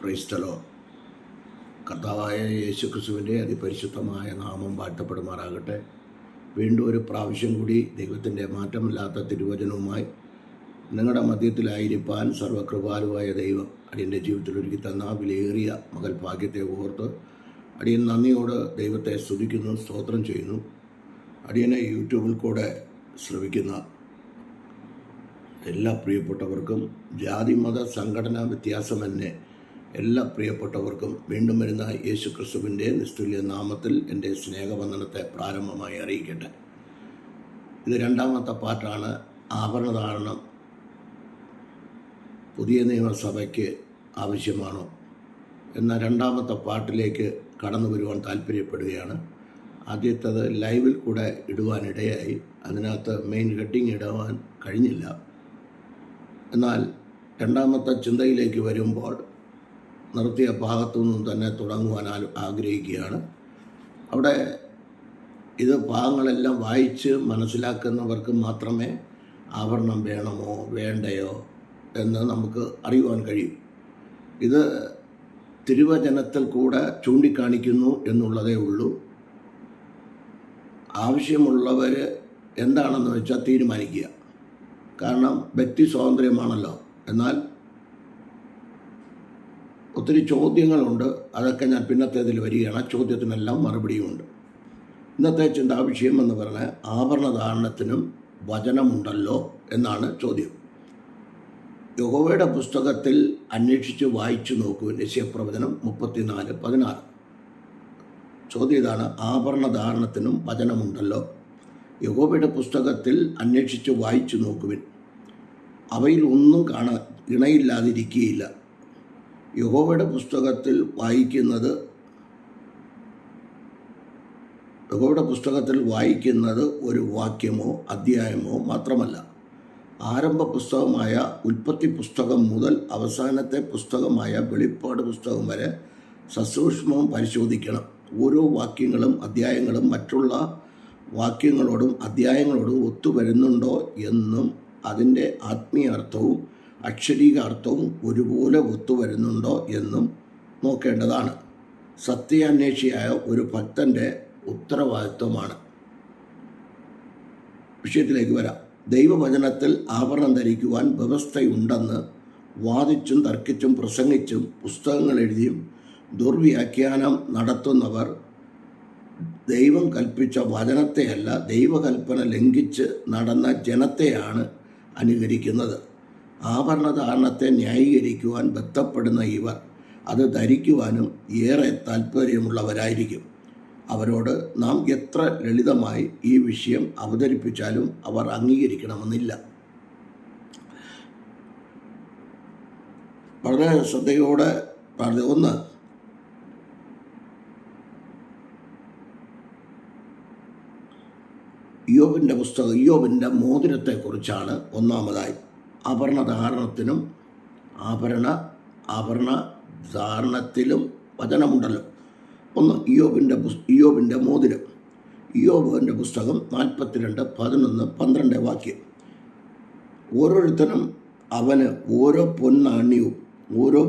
Praise the Lord. കർത്താവായ യേശുക്രിസ്തുവിൻ്റെ അതിപരിശുദ്ധമായ നാമം വാഴ്ത്തപ്പെടുമാറാകട്ടെ. വീണ്ടും ഒരു പ്രാവശ്യം കൂടി ദൈവത്തിൻ്റെ മാറ്റമില്ലാത്ത തിരുവചനവുമായി നിങ്ങളുടെ മധ്യത്തിലായിരിക്കാൻ സർവകൃപാലുവായ ദൈവം അടിയൻ്റെ ജീവിതത്തിൽ ഒരുക്കി തന്ന വിലയേറിയ മകൾ ഭാഗ്യത്തെ ഓർത്ത് അടിയൻ നന്ദിയോട് ദൈവത്തെ സ്തുതിക്കുന്നു, സ്തോത്രം ചെയ്യുന്നു. അടിയനെ യൂട്യൂബിൽ കൂടെ ശ്രവിക്കുന്ന എല്ലാ പ്രിയപ്പെട്ടവർക്കും, ജാതി മത സംഘടനാ വ്യത്യാസമെന്നെ എല്ലാ പ്രിയപ്പെട്ടവർക്കും വീണ്ടും വരുന്ന യേശു ക്രിസ്തുവിൻ്റെ നിസ്തുല്യ നാമത്തിൽ എൻ്റെ സ്നേഹവന്ദനത്തെ പ്രാരംഭമായി അറിയിക്കട്ടെ. ഇത് രണ്ടാമത്തെ പാർട്ടാണ്. ആഭരണധാരണം പുതിയ നിയമസഭയ്ക്ക് ആവശ്യമാണോ എന്ന രണ്ടാമത്തെ പാർട്ടിലേക്ക് കടന്നു വരുവാൻ താല്പര്യപ്പെടുകയാണ്. ആദ്യത്തേത് ലൈവിൽ കൂടെ ഇടുവാനിടയായി, അതിനകത്ത് മെയിൻ ഹെഡിങ് ഇടുവാൻ കഴിഞ്ഞില്ല. എന്നാൽ രണ്ടാമത്തെ ചിന്തയിലേക്ക് വരുമ്പോൾ നിർത്തിയ ഭാഗത്തു നിന്നും തന്നെ തുടങ്ങുവാൻ ആഗ്രഹിക്കുകയാണ്. അവിടെ ഇത് ഭാഗങ്ങളെല്ലാം വായിച്ച് മനസ്സിലാക്കുന്നവർക്ക് മാത്രമേ ആഭരണം വേണമോ വേണ്ടയോ എന്ന് നമുക്ക് അറിയുവാൻ കഴിയും. ഇത് തിരുവചനത്തിൽ കൂടെ ചൂണ്ടിക്കാണിക്കുന്നു എന്നുള്ളതേ ഉള്ളൂ. ആവശ്യമുള്ളവർ എന്താണെന്ന് വെച്ചാൽ തീരുമാനിക്കുക. കാരണം വ്യക്തി സ്വാതന്ത്ര്യമാണല്ലോ. എന്നാൽ ഒത്തിരി ചോദ്യങ്ങളുണ്ട്, അതൊക്കെ ഞാൻ പിന്നത്തേതിൽ വരികയാണ്. ചോദ്യത്തിനെല്ലാം മറുപടിയുമുണ്ട്. ഇന്നത്തെ ചിന്താവിഷയം എന്ന് പറഞ്ഞാൽ ആഭരണധാരണത്തിനും വചനമുണ്ടല്ലോ എന്നാണ് ചോദ്യം. യഹോവയുടെ പുസ്തകത്തിൽ അന്വേഷിച്ച് വായിച്ചു നോക്കൂ. യെശയ്യാപ്രവചനം 34:16. ചോദ്യം ഇതാണ്: ആഭരണധാരണത്തിനും വചനമുണ്ടല്ലോ. യഹോവയുടെ പുസ്തകത്തിൽ അന്വേഷിച്ച് വായിച്ചു നോക്കുവിൻ, അവയിൽ ഒന്നും ഇണയില്ലാതിരിക്കുകയില്ല. യഹോവയുടെ പുസ്തകത്തിൽ വായിക്കുന്നത് ഒരു വാക്യമോ അധ്യായമോ മാത്രമല്ല. ആരംഭ പുസ്തകമായ ഉൽപ്പത്തി പുസ്തകം മുതൽ അവസാനത്തെ പുസ്തകമായ വെളിപ്പാട് പുസ്തകം വരെ സസൂക്ഷ്മം പരിശോധിക്കണം. ഓരോ വാക്യങ്ങളും അധ്യായങ്ങളും മറ്റുള്ള വാക്യങ്ങളോടും അധ്യായങ്ങളോടും ഒത്തുവരുന്നുണ്ടോ എന്നും അതിൻ്റെ ആത്മീയ അർത്ഥവും അക്ഷരീക അർത്ഥവും ഒരുപോലെ ഒത്തുവരുന്നുണ്ടോ എന്നും നോക്കേണ്ടതാണ്. സത്യാന്വേഷിയായ ഒരു ഭക്തൻ്റെ ഉത്തരവാദിത്വമാണ്. വിഷയത്തിലേക്ക് വരാം. ദൈവവചനത്തിൽ ആഭരണം ധരിക്കുവാൻ വ്യവസ്ഥയുണ്ടെന്ന് വാദിച്ചും തർക്കിച്ചും പ്രസംഗിച്ചും പുസ്തകങ്ങൾ എഴുതിയും ദുർവ്യാഖ്യാനം നടത്തുന്നവർ ദൈവം കൽപ്പിച്ച വചനത്തെയല്ല, ദൈവകൽപ്പന ലംഘിച്ച് നടന്ന ജനത്തെയാണ് അനുകരിക്കുന്നത്. ആഭരണധാരണത്തെ ന്യായീകരിക്കുവാൻ ബന്ധപ്പെടുന്ന ഇവർ അത് ധരിക്കുവാനും ഏറെ താല്പര്യമുള്ളവരായിരിക്കും. അവരോട് നാം എത്ര ലളിതമായി ഈ വിഷയം അവതരിപ്പിച്ചാലും അവർ അംഗീകരിക്കണമെന്നില്ല. വളരെ ശ്രദ്ധയോടെ ഒന്ന്, ഇയ്യോബിൻ്റെ മോതിരത്തെക്കുറിച്ചാണ് ഒന്നാമതായി. ആഭരണധാരണത്തിനും ആഭരണധാരണത്തിലും വചനമുണ്ടല്ലോ. ഒന്ന്, ഇയ്യോബിൻ്റെ മോതിരം. ഇയ്യോബിൻ്റെ പുസ്തകം 42:11-12 വാക്യം. ഓരോരുത്തരും അവന് ഓരോ പൊന്നാണ്യവും ഓരോ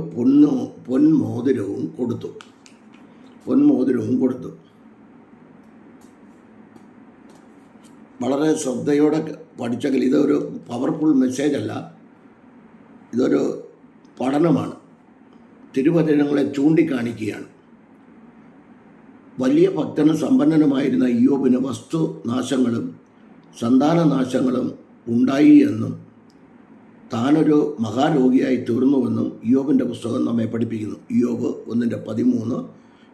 പൊന്മോതിരവും കൊടുത്തു. വളരെ ശ്രദ്ധയോടെ പഠിച്ചെങ്കിൽ ഇതൊരു പവർഫുൾ മെസ്സേജ് അല്ല, ഇതൊരു പഠനമാണ്. തിരുവചനങ്ങളെ ചൂണ്ടിക്കാണിക്കുകയാണ്. വലിയ ഭക്തനും സമ്പന്നനുമായിരുന്ന ഇയ്യോബിന് വസ്തുനാശങ്ങളും സന്താനനാശങ്ങളും ഉണ്ടായി എന്നും താനൊരു മഹാരോഗിയായി തീർന്നുവെന്നും ഇയ്യോബിൻ്റെ പുസ്തകം നമ്മെ പഠിപ്പിക്കുന്നു. ഇയ്യോബ് 1:13,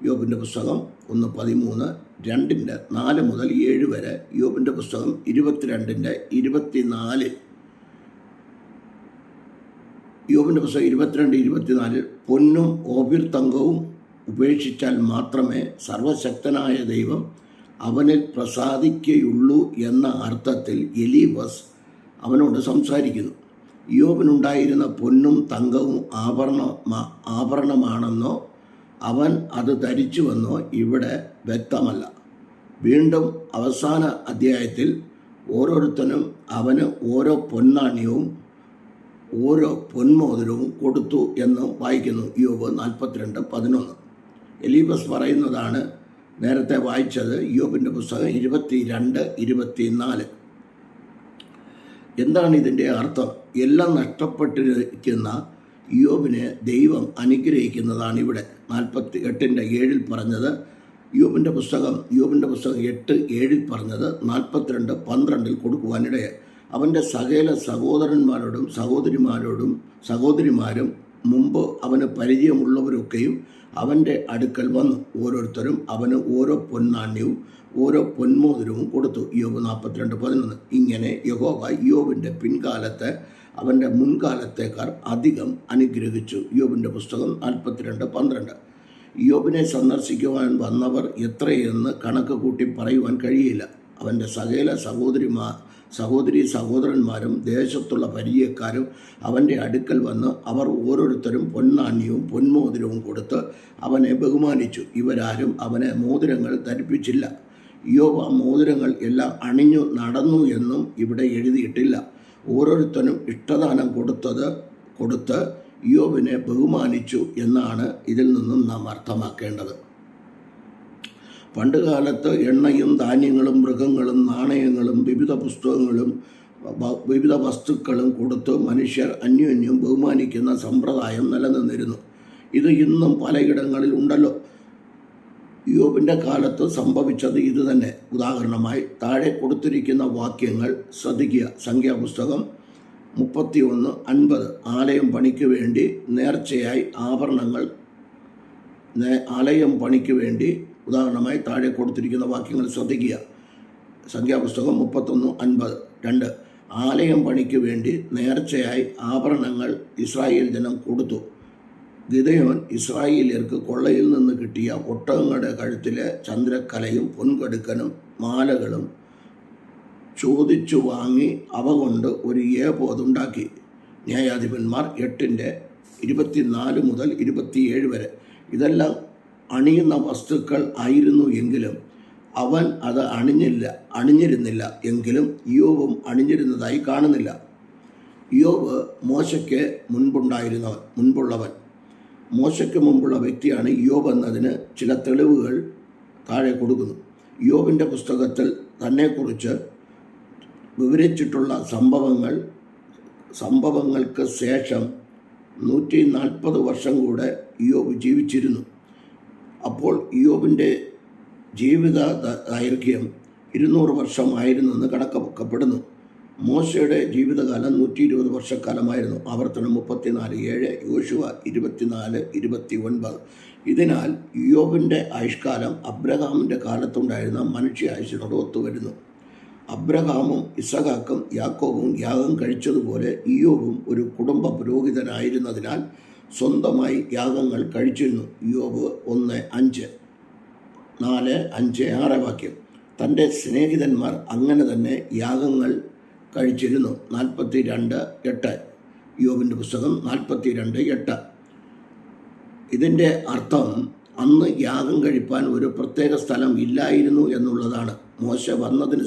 ഇയ്യോബിൻ്റെ പുസ്തകം 1:13, 2:4-7 വരെ. ഇയ്യോബിൻ്റെ പുസ്തകം 22:24. ഇയ്യോബിൻ്റെ പുസ്തകം 22:24 പൊന്നും ഓഫീർ തങ്കവും ഉപേക്ഷിച്ചാൽ മാത്രമേ സർവശക്തനായ ദൈവം അവനിൽ പ്രസാദിക്കുകയുള്ളൂ എന്ന അർത്ഥത്തിൽ എലീഫസ് അവനോട് സംസാരിക്കുന്നു. ഇയ്യോബിനുണ്ടായിരുന്ന പൊന്നും തങ്കവും ആഭരണമാണെന്നോ അവൻ അത് ധരിച്ചുവെന്നോ ഇവിടെ വ്യക്തമല്ല. വീണ്ടും അവസാന അധ്യായത്തിൽ ഓരോരുത്തരും അവന് ഓരോ പൊന്നാണ്യവും ഓരോ പൊന്മോതിരവും കൊടുത്തു എന്ന് വായിക്കുന്നു. ഇയ്യോബ് 42:11. എലീബസ് പറയുന്നതാണ് നേരത്തെ വായിച്ചത്, ഇയ്യോബിൻ്റെ പുസ്തകം 22:24. എന്താണ് ഇതിൻ്റെ അർത്ഥം? എല്ലാം നഷ്ടപ്പെട്ടിരിക്കുന്ന ഇയ്യോബിനെ ദൈവം അനുഗ്രഹിക്കുന്നതാണ് ഇവിടെ 48:7 പറഞ്ഞത്. ഇയ്യോബിൻ്റെ പുസ്തകം 8:7 പറഞ്ഞത് 42:12 കൊടുക്കുവാനിടയെ. അവൻ്റെ സകല സഹോദരന്മാരോടും സഹോദരിമാരും മുമ്പ് അവന് പരിചയമുള്ളവരൊക്കെയും അവൻ്റെ അടുക്കൽ വന്നു. ഓരോരുത്തരും അവന് ഓരോ പൊന്നാണ്യവും ഓരോ പൊന്മോതിരവും കൊടുത്തു. ഇയ്യോബ് 42:11. ഇങ്ങനെ യഹോവ ഇയ്യോബിൻ്റെ പിൻകാലത്തെ അവൻ്റെ മുൻകാലത്തേക്കാൾ അധികം അനുഗ്രഹിച്ചു. ഇയ്യോബിൻ്റെ പുസ്തകം 42:12. ഇയ്യോബിനെ സന്ദർശിക്കുവാൻ വന്നവർ എത്രയെന്ന് കണക്ക് കൂട്ടി പറയുവാൻ കഴിയില്ല. അവൻ്റെ സകല സഹോദരന്മാരും ദേശത്തുള്ള പരിചയക്കാരും അവൻ്റെ അടുക്കൽ വന്ന് അവർ ഓരോരുത്തരും പൊന്നാണ്യവും പൊന്മോതിരവും കൊടുത്ത് അവനെ ബഹുമാനിച്ചു. ഇവരാരും അവനെ മോതിരങ്ങൾ ധരിപ്പിച്ചില്ല. ഇയ്യോബ് ആ മോതിരങ്ങൾ എല്ലാം അണിഞ്ഞു നടന്നു എന്നും ഇവിടെ എഴുതിയിട്ടില്ല. ഓരോരുത്തരും ഇഷ്ടദാനം കൊടുത്ത് ഇയ്യോബിനെ ബഹുമാനിച്ചു എന്നാണ് ഇതിൽ നിന്നും നാം അർത്ഥമാക്കേണ്ടത്. പണ്ടുകാലത്ത് എണ്ണയും ധാന്യങ്ങളും മൃഗങ്ങളും നാണയങ്ങളും വിവിധ വസ്തുക്കളും കൊടുത്ത് മനുഷ്യർ അന്യോന്യം ബഹുമാനിക്കുന്ന സമ്പ്രദായം നിലനിന്നിരുന്നു. ഇത് ഇന്നും പലയിടങ്ങളിൽ ഉണ്ടല്ലോ. ഇയ്യോബിൻ്റെ കാലത്ത് സംഭവിച്ചത് ഇത് തന്നെ. ഉദാഹരണമായി താഴെ കൊടുത്തിരിക്കുന്ന വാക്യങ്ങൾ ശ്രദ്ധിക്കുക. സംഖ്യാപുസ്തകം 31:50. ആലയം പണിക്ക് വേണ്ടി നേർച്ചയായി ആലയം പണിക്ക് വേണ്ടി ഉദാഹരണമായി താഴെ കൊടുത്തിരിക്കുന്ന വാക്യങ്ങൾ ശ്രദ്ധിക്കുക. സംഖ്യാപുസ്തകം 31:50. 2. ആലയം പണിക്ക് വേണ്ടി നേർച്ചയായി ആഭരണങ്ങൾ ഇസ്രായേൽ ജനം കൊടുത്തു. ഗിദെയോൻ ഇസ്രായേലിയർക്ക് കൊള്ളയിൽ നിന്ന് കിട്ടിയ ഒട്ടകങ്ങളുടെ കഴുത്തിലെ ചന്ദ്രക്കലയും പൊൻകടുക്കനും മാലകളും ചോദിച്ചു വാങ്ങി അവ കൊണ്ട് ഒരു ഏഫോദുണ്ടാക്കി. ന്യായാധിപന്മാർ 8:24 മുതൽ 27 വരെ. ഇതെല്ലാം അണിയുന്ന വസ്തുക്കൾ ആയിരുന്നു എങ്കിലും അവൻ അത് അണിഞ്ഞിരുന്നില്ല എങ്കിലും ഇയ്യോബും അണിഞ്ഞിരുന്നതായി കാണുന്നില്ല. ഇയ്യോബ് മോശയ്ക്ക് മുൻപുള്ളവൻ. മോശയ്ക്ക് മുമ്പുള്ള വ്യക്തിയാണ് ഇയ്യോബ് എന്നതിന് ചില തെളിവുകൾ താഴെ കൊടുക്കുന്നു. ഇയ്യോബിൻ്റെ പുസ്തകത്തിൽ തന്നെക്കുറിച്ച് വിവരിച്ചിട്ടുള്ള സംഭവങ്ങൾക്ക് ശേഷം 140 വർഷം കൂടെ ഇയ്യോബ് ജീവിച്ചിരുന്നു. അപ്പോൾ ഇയ്യോബിൻ്റെ ജീവിത ദൈർഘ്യം 200 വർഷമായിരുന്നെന്ന് കണക്കാക്കപ്പെടുന്നു. മോശയുടെ ജീവിതകാലം 120 വർഷക്കാലമായിരുന്നു. ആവർത്തനം 34:7, യോശുവ 24:29. ഇതിനാൽ ഇയ്യോബിൻ്റെ ആയുഷ്കാലം അബ്രഹാമിൻ്റെ കാലത്തുണ്ടായിരുന്ന മനുഷ്യ ആയുസ്സിനോട് ഒത്തുവരുന്നു. അബ്രഹാമും ഇസഹാക്കും യാക്കോബും യാഗം കഴിച്ചതുപോലെ ഇയ്യോബും ഒരു കുടുംബ പുരോഹിതനായിരുന്നതിനാൽ സ്വന്തമായി യാഗങ്ങൾ കഴിച്ചിരുന്നു. ഇയ്യോബ് 1:5, 4, 5, 6 വാക്യം. തൻ്റെ സ്നേഹിതന്മാർ അങ്ങനെ തന്നെ യാഗങ്ങൾ കഴിച്ചിരുന്നു. 42:8. ഇയ്യോബിൻ്റെ പുസ്തകം 42:8. ഇതിൻ്റെ അർത്ഥം അന്ന് യാഗം കഴിപ്പാൻ ഒരു പ്രത്യേക സ്ഥലം ഇല്ലായിരുന്നു എന്നുള്ളതാണ്. മോശ വന്നതിന്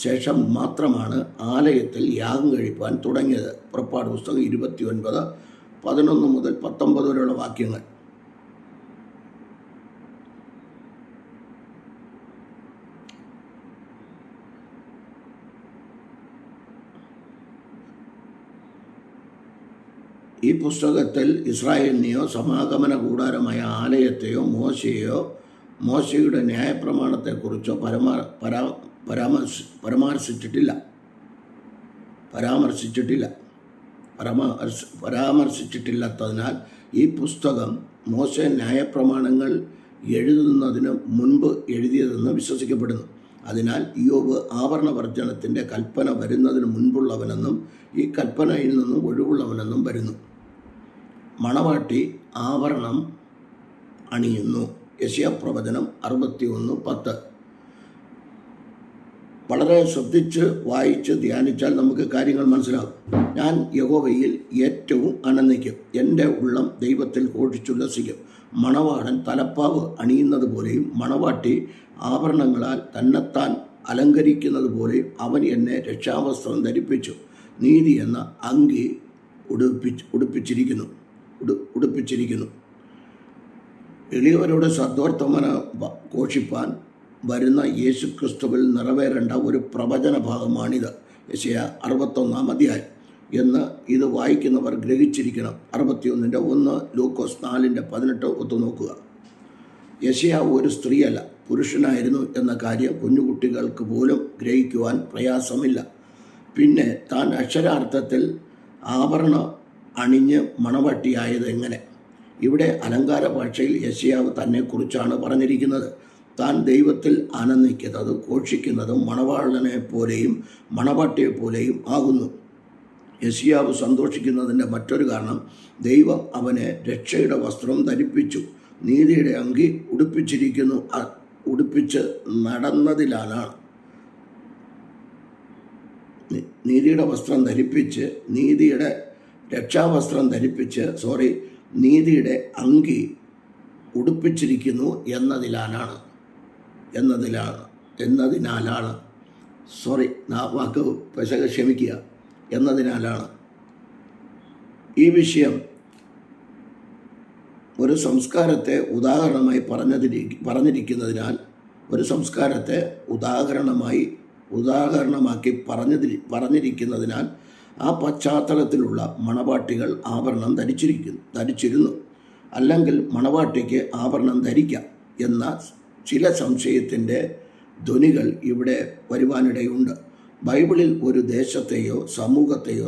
ശേഷം മാത്രമാണ് ആലയത്തിൽ യാഗം കഴിപ്പാൻ തുടങ്ങിയത്. പുറപ്പാട് പുസ്തകം 29:11 മുതൽ 19 വരെയുള്ള വാക്യങ്ങൾ. ഈ പുസ്തകത്തിൽ ഇസ്രായേലിനെയോ സമാഗമന കൂടാരമായ ആലയത്തെയോ മോശയുടെ ന്യായപ്രമാണത്തെക്കുറിച്ചോ പരാമർശിച്ചിട്ടില്ലാത്തതിനാൽ ഈ പുസ്തകം മോശ ന്യായപ്രമാണങ്ങൾ എഴുതുന്നതിന് മുൻപ് എഴുതിയതെന്ന് വിശ്വസിക്കപ്പെടുന്നു. അതിനാൽ ഇയ്യോബ് ആഭരണവർജനത്തിൻ്റെ കൽപ്പന വരുന്നതിന് മുൻപുള്ളവനെന്നും ഈ കൽപ്പനയിൽ നിന്നും ഒഴിവുള്ളവനെന്നും വരുന്നു. മണവാട്ടി ആഭരണം അണിയുന്നു. യെശയ്യാപ്രവചനം 61:10. വളരെ ശ്രദ്ധിച്ച് വായിച്ച് ധ്യാനിച്ചാൽ നമുക്ക് കാര്യങ്ങൾ മനസ്സിലാകും. ഞാൻ യഹോവയിൽ ഏറ്റവും ആനന്ദിക്കും, എൻ്റെ ഉള്ളം ദൈവത്തിൽ ഘോഷിച്ചുല്ലസിക്കും. മണവാളൻ തലപ്പാവ് അണിയുന്നത് പോലെയും മണവാട്ടി ആഭരണങ്ങളാൽ തന്നെത്താൻ അലങ്കരിക്കുന്നത് പോലെയും അവൻ എന്നെ രക്ഷാവസ്ത്രം ധരിപ്പിച്ചു. നീതി എന്ന അങ്കി ഉടുപ്പിച്ചിരിക്കുന്നു. എളിയവരോട് സദ്വർത്തമാനം ഘോഷിപ്പാൻ വരുന്ന യേശുക്രിസ്തുവിൽ നിറവേറേണ്ട ഒരു പ്രവചന ഭാഗമാണിത്. യെശയ്യാ 61 അധ്യായം എന്ന് ഇത് വായിക്കുന്നവർ ഗ്രഹിച്ചിരിക്കണം. 61:1, ലൂക്കോസ് 4:18 ഒത്തുനോക്കുക. യെശയ്യാ ഒരു സ്ത്രീയല്ല, പുരുഷനായിരുന്നു എന്ന കാര്യം കുഞ്ഞുകുട്ടികൾക്ക് പോലും ഗ്രഹിക്കുവാൻ പ്രയാസമില്ല. പിന്നെ താൻ അക്ഷരാർത്ഥത്തിൽ ആഭരണം അണിഞ്ഞ് മണവാട്ടിയായത് എങ്ങനെ? ഇവിടെ അലങ്കാര ഭാഷയിൽ യെശയ്യാവ് തന്നെക്കുറിച്ചാണ് പറഞ്ഞിരിക്കുന്നത്. താൻ ദൈവത്തിൽ ആനന്ദിക്കുന്നതും ഘോഷിക്കുന്നതും മണവാളനെ പോലെയും മണവാട്ടിയെ പോലെയും ആകുന്നു. യെശയ്യാവ് സന്തോഷിക്കുന്നതിൻ്റെ മറ്റൊരു കാരണം ദൈവം അവനെ രക്ഷയുടെ വസ്ത്രം ധരിപ്പിച്ചു, നീതിയുടെ അങ്കി ഉടുപ്പിച്ച് നടന്നതിലാണ്. നീതിയുടെ വസ്ത്രം ധരിപ്പിച്ച് നീതിയുടെ രക്ഷാവസ്ത്രം ധരിപ്പിച്ച് നീതിയുടെ അങ്കി ഉടുപ്പിച്ചിരിക്കുന്നു എന്നതിനാലാണ് വാക്ക് ക്ഷമിക്കുക എന്നതിനാലാണ്. ഈ വിഷയം ഒരു സംസ്കാരത്തെ ഉദാഹരണമായി പറഞ്ഞിരിക്കുന്നതിനാൽ ഉദാഹരണമാക്കി പറഞ്ഞിരിക്കുന്നതിനാൽ ആ പശ്ചാത്തലത്തിലുള്ള മണവാട്ടികൾ ആഭരണം ധരിച്ചിരുന്നു. അല്ലെങ്കിൽ മണവാട്ടിക്ക് ആഭരണം ധരിക്കാം എന്ന ചില സംശയത്തിൻ്റെ ധ്വനികൾ ഇവിടെ വരുവാനിടയുണ്ട്. ബൈബിളിൽ ഒരു ദേശത്തെയോ സമൂഹത്തെയോ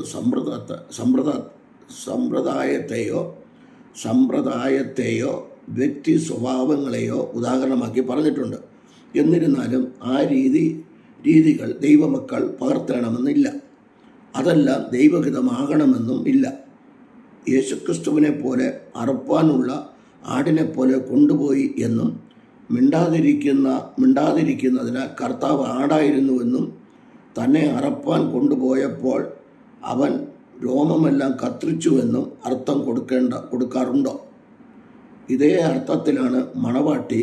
സമ്പ്രദായത്തെയോ വ്യക്തി സ്വഭാവങ്ങളെയോ ഉദാഹരണമാക്കി പറഞ്ഞിട്ടുണ്ട്. എന്നിരുന്നാലും ആ രീതികൾ ദൈവമക്കൾ പകർത്തണമെന്നില്ല. അതെല്ലാം ദൈവഹിതമാകണമെന്നും ഇല്ല. യേശുക്രിസ്തുവിനെ പോലെ അറുപ്പാനുള്ള ആടിനെ പോലെ കൊണ്ടുപോയി എന്നും മിണ്ടാതിരിക്കുന്നതിനാൽ കർത്താവ് ആടായിരുന്നുവെന്നും തന്നെ അറപ്പാൻ കൊണ്ടുപോയപ്പോൾ അവൻ രോമമെല്ലാം കത്രിച്ചുവെന്നും അർത്ഥം കൊടുക്കാറുണ്ടോ? ഇതേ അർത്ഥത്തിലാണ് മണവാട്ടി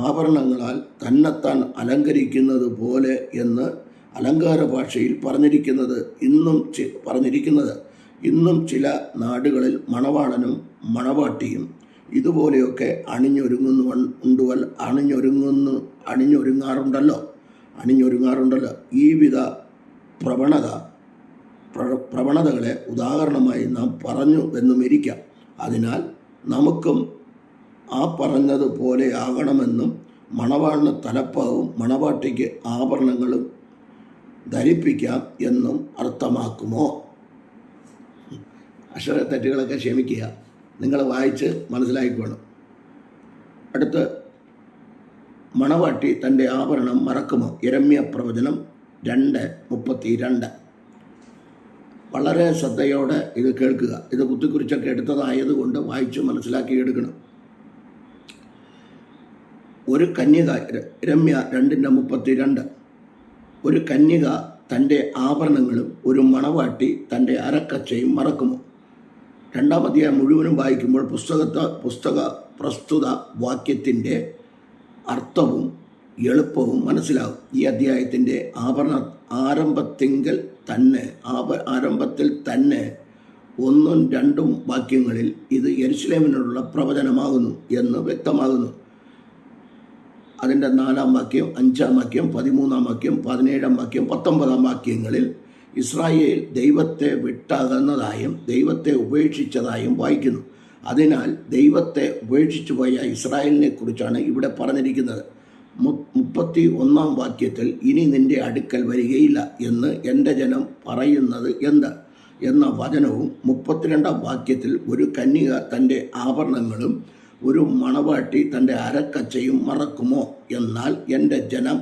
ആഭരണങ്ങളാൽ തന്നെത്താൻ അലങ്കരിക്കുന്നത് പോലെ എന്ന് അലങ്കാര ഭാഷയിൽ പറഞ്ഞിരിക്കുന്നത്. ഇന്നും ചില നാടുകളിൽ മണവാളനും മണവാട്ടിയും ഇതുപോലെയൊക്കെ അണിഞ്ഞൊരുങ്ങാറുണ്ടല്ലോ. ഈ വിധ പ്രവണതകളെ ഉദാഹരണമായി നാം പറഞ്ഞു എന്നുമിരിക്കാം. അതിനാൽ നമുക്കും ആ പറഞ്ഞതുപോലെ ആകണമെന്നും മണവാളിന് തലപ്പാവും മണവാട്ടിക്ക് ആഭരണങ്ങളും ധരിപ്പിക്കാം എന്നും അർത്ഥമാക്കുമോ? അക്ഷരത്തെറ്റുകളൊക്കെ ക്ഷമിക്കുക, നിങ്ങൾ വായിച്ച് മനസ്സിലാക്കിക്കോണം. അടുത്ത്, മണവാട്ടി തൻ്റെ ആഭരണം മറക്കുമോ? യെരമ്യാ പ്രവചനം 2:32. വളരെ ശ്രദ്ധയോടെ ഇത് കേൾക്കുക. ഇത് കുത്തിക്കുറിച്ചൊക്കെ എടുത്തതായതുകൊണ്ട് വായിച്ച് മനസ്സിലാക്കിയെടുക്കണം. ഒരു കന്യക, യെരമ്യാ 2:32, ഒരു കന്യക തൻ്റെ ആഭരണങ്ങളും ഒരു മണവാട്ടി തൻ്റെ അരക്കച്ചയും മറക്കുമോ? 2-ാം അധ്യായം മുഴുവനും വായിക്കുമ്പോൾ പ്രസ്തുത വാക്യത്തിൻ്റെ അർത്ഥവും എളുപ്പവും മനസ്സിലാകും. ഈ അധ്യായത്തിൻ്റെ ആരംഭത്തിൽ തന്നെ 1-2 വാക്യങ്ങളിൽ ഇത് യെരുശലേമിനുള്ള പ്രവചനമാകുന്നു എന്ന് വ്യക്തമാകുന്നു. അതിൻ്റെ 4-ാം വാക്യം, 5-ാം വാക്യം, 13-ാം വാക്യം, 17-ാം വാക്യം, 19-ാം വാക്യങ്ങളിൽ ഇസ്രായേൽ ദൈവത്തെ വിട്ടകന്നതായും ദൈവത്തെ ഉപേക്ഷിച്ചതായും വായിക്കുന്നു. അതിനാൽ ദൈവത്തെ ഉപേക്ഷിച്ചു പോയ ഇസ്രായേലിനെ കുറിച്ചാണ് ഇവിടെ പറഞ്ഞിരിക്കുന്നത്. 31-ാം വാക്യത്തിൽ ഇനി നിന്റെ അടുക്കൽ വരികയില്ല എന്ന് എൻ്റെ ജനം പറയുന്നത് എന്ത് എന്ന വചനവും 32-ാം വാക്യത്തിൽ ഒരു കന്യക തൻ്റെ ആഭരണങ്ങളും ഒരു മണവാട്ടി തൻ്റെ അരക്കച്ചയും മറക്കുമോ? എന്നാൽ എൻ്റെ ജനം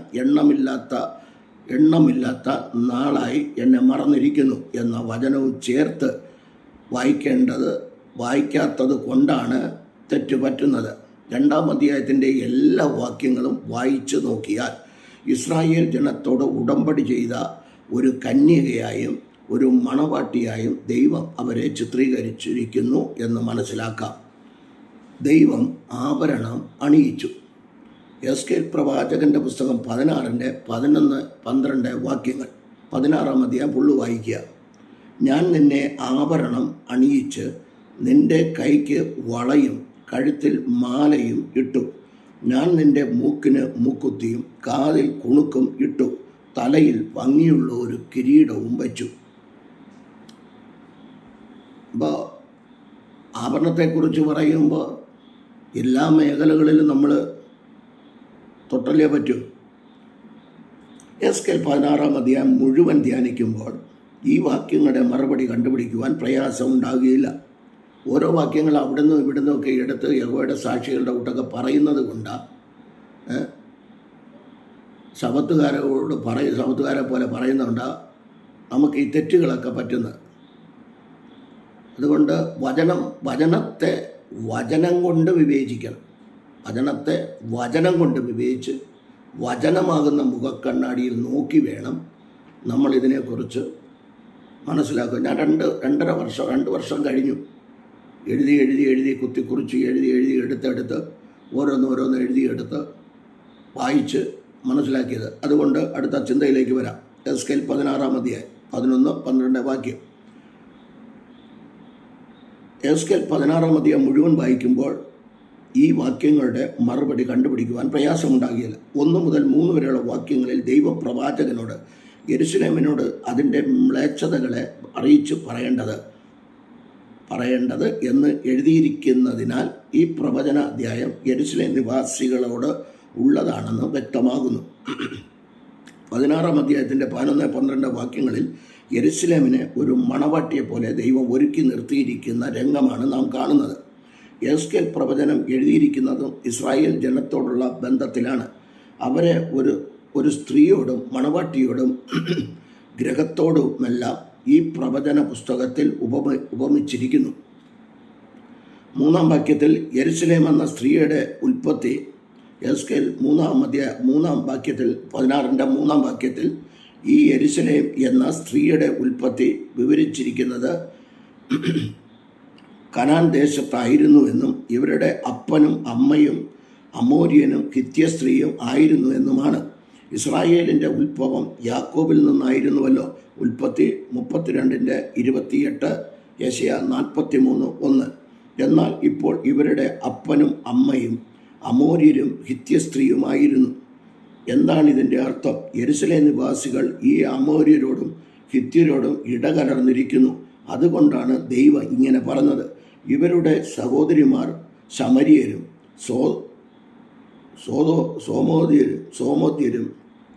എണ്ണമില്ലാത്ത നാളായി എന്നെ മറന്നിരിക്കുന്നു എന്ന വചനവും ചേർത്ത് വായിക്കാത്തത് കൊണ്ടാണ് തെറ്റുപറ്റുന്നത്. 2-ാം അധ്യായത്തിൻ്റെ എല്ലാ വാക്യങ്ങളും വായിച്ചു നോക്കിയാൽ ഇസ്രായേൽ ജനത്തോട് ഉടമ്പടി ചെയ്ത ഒരു കന്യകയായും ഒരു മണവാട്ടിയായും ദൈവം അവരെ ചിത്രീകരിച്ചിരിക്കുന്നു എന്ന് മനസ്സിലാക്കാം. ദൈവം ആഭരണം അണിയിച്ചു. എസ്കേൽ പ്രവാചകന്റെ പുസ്തകം 16-11-12 വാക്യങ്ങൾ. 16-ാം അധ്യായം ഫുള്ള് വായിക്കുക. ഞാൻ നിന്നെ ആഭരണം അണിയിച്ച് നിന്റെ കൈക്ക് വളയും കഴുത്തിൽ മാലയും ഇട്ടു. ഞാൻ നിന്റെ മൂക്കിന് മൂക്കുത്തിയും കാതിൽ കുണുക്കും ഇട്ടു. തലയിൽ ഭംഗിയുള്ള ഒരു കിരീടവും വച്ചു. അപ്പോൾ ആഭരണത്തെക്കുറിച്ച് പറയുമ്പോൾ എല്ലാ മേഖലകളിലും നമ്മൾ തൊട്ടല്ലേ പറ്റൂ. എസ്കേൽ 16-ാം അധ്യായം മുഴുവൻ ധ്യാനിക്കുമ്പോൾ ഈ വാക്യങ്ങളുടെ മറുപടി കണ്ടുപിടിക്കുവാൻ പ്രയാസം ഉണ്ടാകുകയില്ല. ഓരോ വാക്യങ്ങൾ അവിടെ നിന്നും ഇവിടെ നിന്നൊക്കെ എടുത്ത് യഹോവയുടെ സാക്ഷികളുടെ കൂട്ടൊക്കെ പറയുന്നത് കൊണ്ടാണ് ശബത്തുകാരെ പോലെ പറയുന്നതുകൊണ്ടാണ് നമുക്ക് ഈ തെറ്റുകളൊക്കെ പറ്റുന്നത്. അതുകൊണ്ട് വചനത്തെ വചനം കൊണ്ട് വിവേചിക്കണം. വചനത്തെ വചനം കൊണ്ട് വിവേചിച്ച് വചനമാകുന്ന മുഖക്കണ്ണാടിയിൽ നോക്കി വേണം നമ്മൾ ഇതിനെക്കുറിച്ച് മനസ്സിലാക്കുക. ഞാൻ 2 വർഷം കഴിഞ്ഞു എഴുതി കുത്തിക്കുറിച്ച് എഴുതി എടുത്തെടുത്ത് ഓരോന്ന് എഴുതിയെടുത്ത് വായിച്ച് മനസ്സിലാക്കിയത്. അതുകൊണ്ട് അടുത്ത ചിന്തയിലേക്ക് വരാം. എസ്കേൽ 16-ാം അധ്യായം 11-12 വാക്യം. എസ്കേൽ 16-ാം അധ്യായം മുഴുവൻ വായിക്കുമ്പോൾ ഈ വാക്യങ്ങളുടെ മറുപടി കണ്ടുപിടിക്കുവാൻ പ്രയാസമുണ്ടാകില്ല. 1 മുതൽ 3 വരെയുള്ള വാക്യങ്ങളിൽ ദൈവപ്രവാചകനോട് യെരുശലേമിനോട് അതിൻ്റെ മ്ലേച്ഛതകളെ അറിയിച്ച് പറയേണ്ടത് എന്ന് എഴുതിയിരിക്കുന്നതിനാൽ ഈ പ്രവചന അധ്യായം യെരുശലേം നിവാസികളോട് ഉള്ളതാണെന്ന് വ്യക്തമാകുന്നു. 16-ാം അധ്യായത്തിൻ്റെ 11-12 വാക്യങ്ങളിൽ യെരുശലേമിനെ ഒരു മണവാട്ടിയെ പോലെ ദൈവം ഒരുക്കി നിർത്തിയിരിക്കുന്ന രംഗമാണ് നാം കാണുന്നത്. എസ്കേൽ പ്രവചനം എഴുതിയിരിക്കുന്നതും ഇസ്രായേൽ ജനത്തോടുള്ള ബന്ധത്തിലാണ്. അവരെ ഒരു സ്ത്രീയോടും മണവാട്ടിയോടും ഗ്രഹത്തോടുമെല്ലാം ഈ പ്രവചന പുസ്തകത്തിൽ ഉപമിച്ചിരിക്കുന്നു. 3-ാം വാക്യത്തിൽ യെരുശലേം എന്ന സ്ത്രീയുടെ ഉൽപ്പത്തി എസ്കേൽ 3-ാം വാക്യത്തിൽ 16-ന്റെ 3-ാം വാക്യത്തിൽ ഈ യെരുശലേം എന്ന സ്ത്രീയുടെ ഉൽപ്പത്തി വിവരിച്ചിരിക്കുന്നത് കനാൻ ദേശത്തായിരുന്നുവെന്നും ഇവരുടെ അപ്പനും അമ്മയും അമോര്യനും ഹിത്യ സ്ത്രീയും ആയിരുന്നു എന്നുമാണ്. ഇസ്രായേലിൻ്റെ ഉത്ഭവം യാക്കോബിൽ നിന്നായിരുന്നുവല്ലോ. ഉൽപ്പത്തി 32:28, യെശയ്യാ 43:1. എന്നാൽ ഇപ്പോൾ ഇവരുടെ അപ്പനും അമ്മയും അമോര്യരും ഹിത്യ സ്ത്രീയുമായിരുന്നു. എന്താണ് ഇതിൻ്റെ അർത്ഥം? യെരുശലേം നിവാസികൾ ഈ അമോര്യരോടും ഹിത്യരോടും ഇടകലർന്നിരിക്കുന്നു. അതുകൊണ്ടാണ് ദൈവം ഇങ്ങനെ പറഞ്ഞത്. ഇവരുടെ സഹോദരിമാർ ശമര്യരും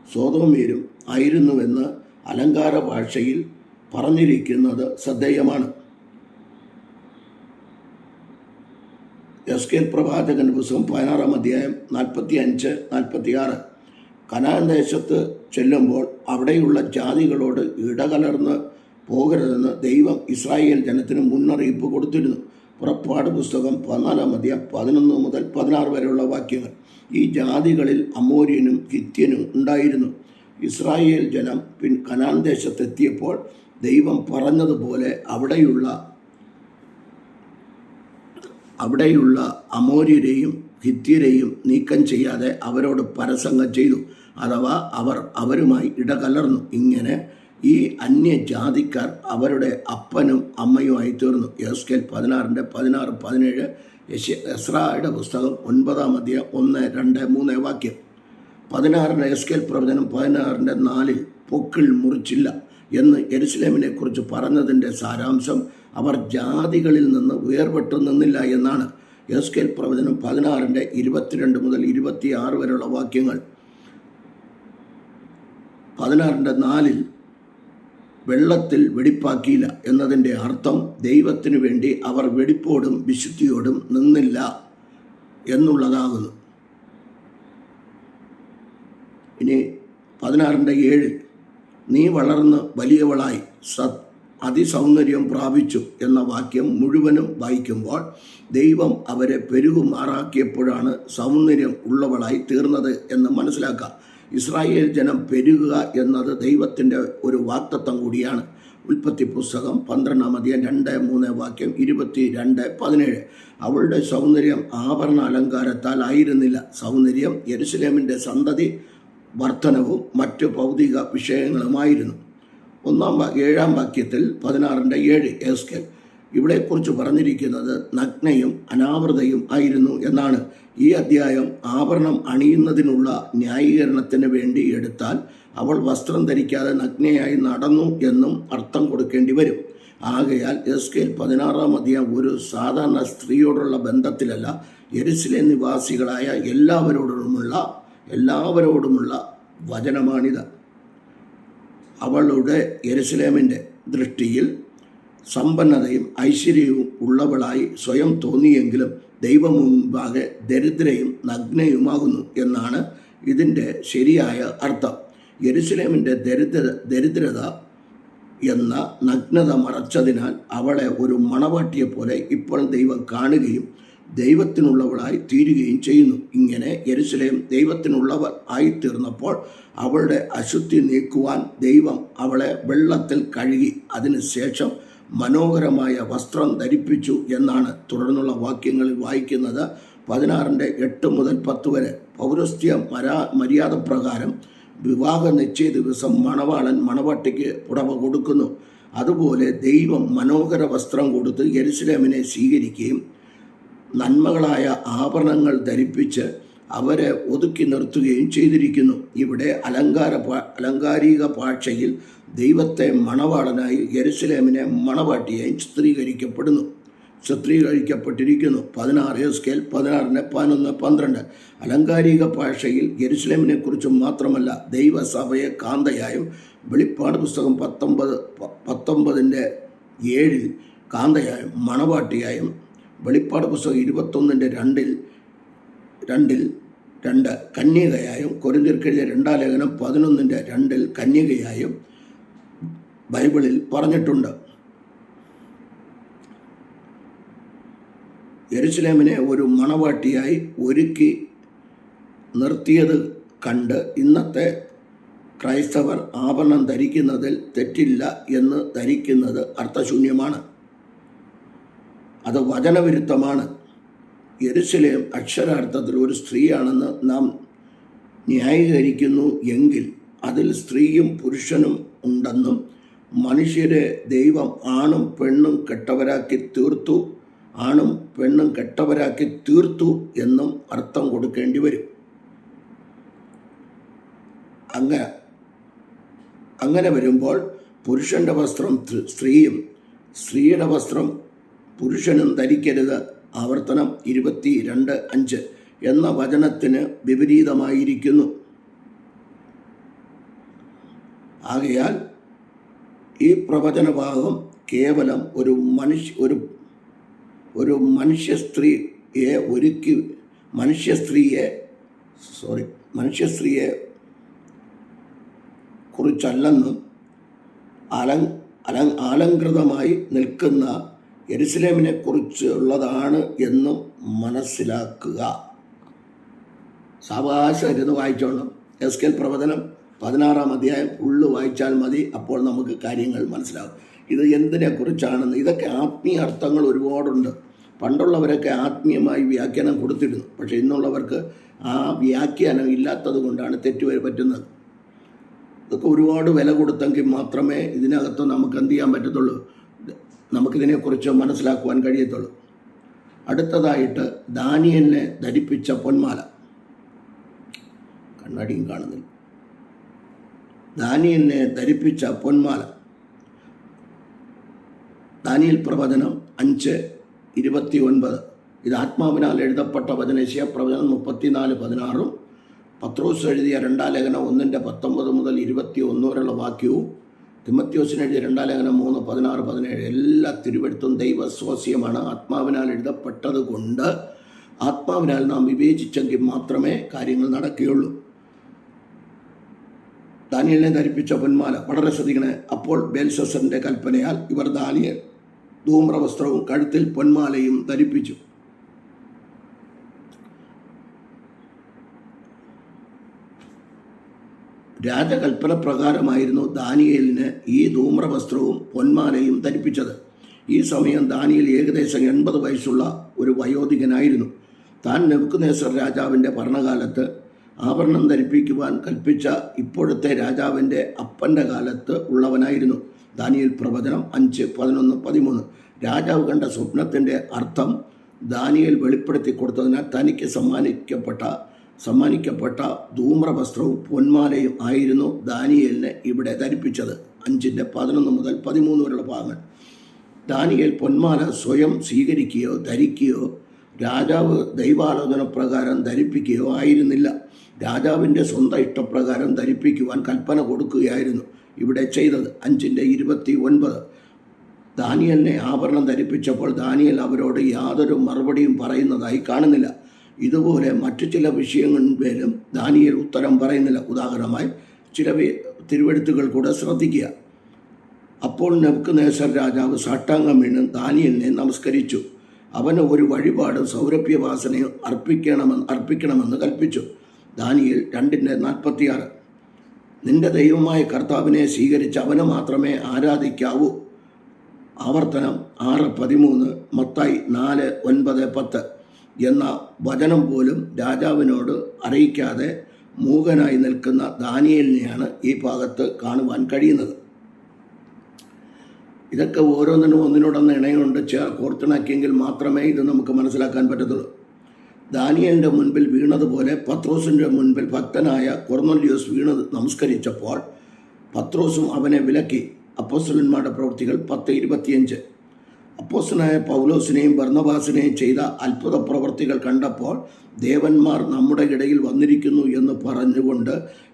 സോതോമ്യരും ആയിരുന്നുവെന്ന് അലങ്കാര ഭാഷയിൽ പറഞ്ഞിരിക്കുന്നത് ശ്രദ്ധേയമാണ്. എസ്കേൽ പ്രവാചകന്റെ പുസ്തകം 16-ാം അധ്യായം 45-46. കനാൻ ദേശത്ത് ചെല്ലുമ്പോൾ അവിടെയുള്ള ജാതികളോട് ഇടകലർന്ന് പോകരുതെന്ന് ദൈവം ഇസ്രായേൽ ജനത്തിന് മുന്നറിയിപ്പ് കൊടുത്തിരുന്നു. പുറപ്പാട് പുസ്തകം 14-ാം അധ്യായം 11 മുതൽ 16 വരെയുള്ള വാക്യങ്ങൾ. ഈ ജാതികളിൽ അമോര്യനും ഹിത്യനും ഉണ്ടായിരുന്നു. ഇസ്രായേൽ ജനം കനാൻ ദേശത്തെത്തിയപ്പോൾ ദൈവം പറഞ്ഞതുപോലെ അവിടെയുള്ള അമോര്യരെയും ഹിത്യരെയും നീക്കം ചെയ്യാതെ അവരോട് പരസംഗം ചെയ്തു. അഥവാ അവരുമായി ഇടകലർന്നു. ഇങ്ങനെ ഈ അന്യജാതിക്കാർ അവരുടെ അപ്പനും അമ്മയുമായി തീർന്നു. എസ്കേൽ 16-ന്റെ 16-17, എസ്രായുടെ പുസ്തകം 9-ാം അധ്യായം 1, 2, 3 വാക്യം. 16-ന് എസ്കേൽ പ്രവചനം 16-ന്റെ 4 പൊക്കിൾ മുറിച്ചില്ല എന്ന് യെരുശലേമിനെ കുറിച്ച് പറഞ്ഞതിൻ്റെ സാരാംശം അവർ ജാതികളിൽ നിന്ന് വേർപെട്ടു നിന്നില്ല എന്നാണ്. എസ്കേൽ പ്രവചനം 16-ന്റെ 22 മുതൽ 26 വരെയുള്ള വാക്യങ്ങൾ. 16-ന്റെ 4 വെള്ളത്തിൽ വെടിപ്പാക്കിയില്ല എന്നതിൻ്റെ അർത്ഥം ദൈവത്തിനു വേണ്ടി അവർ വെടിപ്പോടും വിശുദ്ധിയോടും നിന്നില്ല എന്നുള്ളതാകുന്നു. ഇനി 16-ന്റെ 7 നീ വളർന്ന് വലിയവളായി അതിസൗന്ദര്യം പ്രാപിച്ചു എന്ന വാക്യം മുഴുവനും വായിക്കുമ്പോൾ ദൈവം അവരെ പെരുകുമാറാക്കിയപ്പോഴാണ് സൗന്ദര്യം ഉള്ളവളായി തീർന്നത് എന്ന് മനസ്സിലാക്കാം. ഇസ്രായേൽ ജനം പെരുകുക എന്നത് ദൈവത്തിൻ്റെ ഒരു വാഗ്ദത്തം കൂടിയാണ്. ഉൽപ്പത്തി പുസ്തകം 12-ാം അധ്യായം 2-3 വാക്യം 22-17. അവളുടെ സൗന്ദര്യം ആഭരണ അലങ്കാരത്താൽ ആയിരുന്നില്ല. സൗന്ദര്യം യെരുശലേമിൻ്റെ സന്തതി വർധനവും മറ്റു ഭൗതിക വിഷയങ്ങളുമായിരുന്നു. 7-ാം വാക്യത്തിൽ 16:7 എസ്കേൽ ഇവിടെക്കുറിച്ച് പറഞ്ഞിരിക്കുന്നത് നഗ്നയും അനാവൃതയും ആയിരുന്നു എന്നാണ്. ഈ അധ്യായം ആഭരണം അണിയുന്നതിനുള്ള ന്യായീകരണത്തിന് വേണ്ടി എടുത്താൽ അവൾ വസ്ത്രം ധരിക്കാതെ നഗ്നയായി നടന്നു എന്നും അർത്ഥം കൊടുക്കേണ്ടി വരും. ആകയാൽ എസ്കേൽ 16-ാം അധ്യായം ഒരു സാധാരണ സ്ത്രീയോടുള്ള ബന്ധത്തിലല്ല, യെരുശലേം നിവാസികളായ എല്ലാവരോടുമുള്ള വചനമാണിത്. അവളുടെ യെരുശലേമിൻ്റെ ദൃഷ്ടിയിൽ സമ്പന്നതയും ഐശ്വര്യവും ഉള്ളവളായി സ്വയം തോന്നിയെങ്കിലും ദൈവം മുമ്പാകെ ദരിദ്രയും നഗ്നയുമാകുന്നു എന്നാണ് ഇതിൻ്റെ ശരിയായ അർത്ഥം. യെരുശലേമിൻ്റെ ദരിദ്രത എന്ന നഗ്നത മറച്ചതിനാൽ അവളെ ഒരു മണവാട്ടിയെപ്പോലെ ഇപ്പോൾ ദൈവം കാണുകയും ദൈവത്തിനുള്ളവളായി തീരുകയും ചെയ്യുന്നു. ഇങ്ങനെ യെരുശലേം ദൈവത്തിനുള്ളവർ ആയിത്തീർന്നപ്പോൾ അവളുടെ അശുദ്ധി നീക്കുവാൻ ദൈവം അവളെ വെള്ളത്തിൽ കഴുകി അതിനുശേഷം മനോഹരമായ വസ്ത്രം ധരിപ്പിച്ചു എന്നാണ് തുടർന്നുള്ള വാക്യങ്ങളിൽ വായിക്കുന്നത്. 16:8 മുതൽ 10 വരെ പൗരസ്ത്യ മര്യാദ പ്രകാരം വിവാഹ നിശ്ചയ ദിവസം മണവാളൻ മണവാട്ടിക്ക് പുടവ കൊടുക്കുന്നു. അതുപോലെ ദൈവം മനോഹര വസ്ത്രം കൊടുത്ത് യെരുശലേമിനെ സ്വീകരിക്കുകയും നന്മകളായ ആഭരണങ്ങൾ ധരിപ്പിച്ച് അവരെ ഒതുക്കി നിർത്തുകയും ചെയ്തിരിക്കുന്നു. ഇവിടെ അലങ്കാരിക ഭാഷയിൽ ദൈവത്തെ മണവാളനായി യെരുശലേമിനെ മണവാട്ടിയായി ചിത്രീകരിക്കപ്പെട്ടിരിക്കുന്നു. 16 എസ്കേൽ 16:11-12 അലങ്കാരിക ഭാഷയിൽ യെരുശലേമിനെ കുറിച്ചും മാത്രമല്ല ദൈവസഭയെ കാന്തയായും, വെളിപ്പാട് പുസ്തകം 19:7 കാന്തയായും മണവാട്ടിയായും, വെളിപ്പാട് പുസ്തകം 21:2 കന്യകയായും, കൊരിന്ത്യർക്കെഴുതിയ 2 ലേഖനം 11:2 കന്യകയായും ബൈബിളിൽ പറഞ്ഞിട്ടുണ്ട്. യെരുശലേമിനെ ഒരു മണവാട്ടിയായി ഒരുക്കി നിർത്തിയത് കണ്ട് ഇന്നത്തെ ക്രൈസ്തവർ ആഭരണം ധരിക്കുന്നതിൽ തെറ്റില്ല എന്ന് ധരിക്കുന്നത് അർത്ഥശൂന്യമാണ്. അത് വചനവിരുദ്ധമാണ്. യെരുശലേം അക്ഷരാർത്ഥത്തിൽ ഒരു സ്ത്രീയാണെന്ന് നാം ന്യായീകരിക്കുന്നു എങ്കിൽ അതിൽ സ്ത്രീയും പുരുഷനും ഉണ്ടെന്നും മനുഷ്യരെ ദൈവം ആണും പെണ്ണും കെട്ടവരാക്കി തീർത്തു എന്നും അർത്ഥം കൊടുക്കേണ്ടി വരും. അങ്ങനെ വരുമ്പോൾ പുരുഷൻ്റെ വസ്ത്രം സ്ത്രീയും സ്ത്രീയുടെ വസ്ത്രം പുരുഷനും ധരിക്കരുത്, ആവർത്തനം 22:5 എന്ന വചനത്തിന് വിപരീതമായിരിക്കുന്നു. ആകയാൽ ഈ പ്രവചനഭാഗം കേവലം മനുഷ്യ സ്ത്രീയെ കുറിച്ചല്ലെന്നും അലങ്കൃതമായി നിൽക്കുന്ന യെരുശലേമിനെ കുറിച്ചുള്ളതാണ് എന്നും മനസ്സിലാക്കുക. സാവകാശം ഇരുന്ന് വായിച്ചോണം. എസ്കേൽ പ്രവചനം 16-ാം അധ്യായം ഉള്ളു വായിച്ചാൽ മതി. അപ്പോൾ നമുക്ക് കാര്യങ്ങൾ മനസ്സിലാകും. ഇത് എന്തിനെ കുറിച്ചാണെന്ന്. ഇതൊക്കെ ആത്മീയ അർത്ഥങ്ങൾ ഒരുപാടുണ്ട്. പണ്ടുള്ളവരൊക്കെ ആത്മീയമായി വ്യാഖ്യാനം കൊടുത്തിരുന്നു. പക്ഷേ ഇന്നുള്ളവർക്ക് ആ വ്യാഖ്യാനം ഇല്ലാത്തത് കൊണ്ടാണ് തെറ്റുവരെ പറ്റുന്നത്. ഇതൊക്കെ ഒരുപാട് വില കൊടുത്തെങ്കിൽ മാത്രമേ ഇതിനകത്ത് നമുക്ക് എന്ത് ചെയ്യാൻ പറ്റത്തുള്ളൂ, നമുക്കിതിനെക്കുറിച്ച് മനസ്സിലാക്കുവാൻ കഴിയത്തുള്ളൂ. അടുത്തതായിട്ട് ദാനിയേലിനെ ധരിപ്പിച്ച പൊന്മാല. കണ്ണാടിയും കാണുന്നില്ല. ദാനിയേലിനെ ധരിപ്പിച്ച പൊന്മാല. ദാനിയേൽ പ്രവചനം 5:29. ഇത് ആത്മാവിനാൽ എഴുതപ്പെട്ട വചനം. യെശയ്യാ പ്രവചനം 34:16 പത്രോസ് എഴുതിയ 2 ലേഖനം 1:19 മുതൽ 21 വരെയുള്ള വാക്യവും തിമോഥെയോസിന് എഴുതിയ 2 ലേഖനം 3:16-17 എല്ലാ തിരുവെഴുത്തും ദൈവസ്വാസ്യമാണ്. ആത്മാവിനാൽ എഴുതപ്പെട്ടത് കൊണ്ട് ആത്മാവിനാൽ നാം വിവേചിച്ചെങ്കിൽ മാത്രമേ കാര്യങ്ങൾ നടക്കുകയുള്ളൂ. ദാനിയേലിനെ ധരിപ്പിച്ച പൊന്മാല. വളരെ ശ്രദ്ധിക്കണേ. അപ്പോൾ ബേൽശസ്സറിന്റെ കൽപ്പനയാൽ ഇവർ ദാനിയേൽ ധൂമ്രവസ്ത്രവും കഴുത്തിൽ പൊന്മാലയും ധരിപ്പിച്ചു. രാജകൽപ്പന പ്രകാരമായിരുന്നു ദാനിയേലിന് ഈ ധൂമ്രവസ്ത്രവും പൊന്മാലയും ധരിപ്പിച്ചത്. ഈ സമയം ദാനിയേൽ ഏകദേശം 80 വയസ്സുള്ള ഒരു വയോധികനായിരുന്നു. താൻ നെബൂഖദ്നേസർ രാജാവിൻ്റെ ഭരണകാലത്ത് ആഭരണം ധരിപ്പിക്കുവാൻ കൽപ്പിച്ച ഇപ്പോഴത്തെ രാജാവിൻ്റെ അപ്പൻ്റെ കാലത്ത് ഉള്ളവനായിരുന്നു. ദാനിയേൽ പ്രവചനം 5:11-13. രാജാവ് കണ്ട സ്വപ്നത്തിൻ്റെ അർത്ഥം ദാനിയേൽ വെളിപ്പെടുത്തി കൊടുത്തതിനാൽ തനിക്ക് സമ്മാനിക്കപ്പെട്ട ധൂമ്രവസ്ത്രവും പൊന്മാലയും ആയിരുന്നു ദാനിയേലിനെ ഇവിടെ ധരിപ്പിച്ചത്. 5:11-13 വരെയുള്ള ഭാഗങ്ങൾ. ദാനിയേൽ പൊന്മാല സ്വയം സ്വീകരിക്കുകയോ ധരിക്കുകയോ രാജാവ് ദൈവാലോചന പ്രകാരം ധരിപ്പിക്കുകയോ ആയിരുന്നില്ല. രാജാവിൻ്റെ സ്വന്തം ഇഷ്ടപ്രകാരം ധരിപ്പിക്കുവാൻ കൽപ്പന കൊടുക്കുകയായിരുന്നു ഇവിടെ ചെയ്തത്. 5:29. ദാനിയേലിനെ ആഭരണം ധരിപ്പിച്ചപ്പോൾ ദാനിയേൽ അവരോട് യാതൊരു മറുപടിയും പറയുന്നതായി കാണുന്നില്ല. ഇതുപോലെ മറ്റു ചില വിഷയങ്ങളിലും ദാനിയേൽ ഉത്തരം പറയുന്നില്ല. ഉദാഹരണമായി ചില തിരുവെഴുത്തുകൾ കൂടെ ശ്രദ്ധിക്കുക. അപ്പോൾ നെബൂഖദ്നേസർ രാജാവ് സാഷ്ടാംഗം വീണ് ദാനിയേലിനെ നമസ്കരിച്ചു. അവന് ഒരു വഴിപാടും സൗരഭ്യവാസനയും അർപ്പിക്കണമെന്ന് കൽപ്പിച്ചു. ദാനിയേൽ 2:46. നിന്റെ ദൈവമായ കർത്താവിനെ സ്വീകരിച്ച് അവനെ മാത്രമേ ആരാധിക്കാവൂ. ആവർത്തനം 6:13. മത്തായി 4:9-10 എന്ന വചനം പോലും രാജാവിനോട് അറിയിക്കാതെ മൂകനായി നിൽക്കുന്ന ദാനിയേലിനെയാണ് ഈ ഭാഗത്ത് കാണുവാൻ കഴിയുന്നത്. ഇതൊക്കെ ഓരോന്നിനും ഒന്നിനോടൊന്ന് ഇണയുണ്ട് കോർത്തിണക്കിയെങ്കിൽ മാത്രമേ ഇത് നമുക്ക് മനസ്സിലാക്കാൻ പറ്റത്തുള്ളൂ. ദാനിയേലിൻ്റെ മുൻപിൽ വീണതുപോലെ പത്രോസിൻ്റെ മുൻപിൽ ഭക്തനായ കൊർന്നല്യോസ് വീണ് നമസ്കരിച്ചപ്പോൾ പത്രോസും അവനെ വിലക്കി. അപ്പോസ്തലന്മാരുടെ പ്രവൃത്തികൾ 10:25. അപ്പോസ്തലനായ പൗലോസിനെയും ബർന്നബാസിനെയും ചെയ്ത അത്ഭുത പ്രവൃത്തികൾ കണ്ടപ്പോൾ ദേവന്മാർ നമ്മുടെ ഇടയിൽ വന്നിരിക്കുന്നു എന്ന് പറഞ്ഞുകൊണ്ട്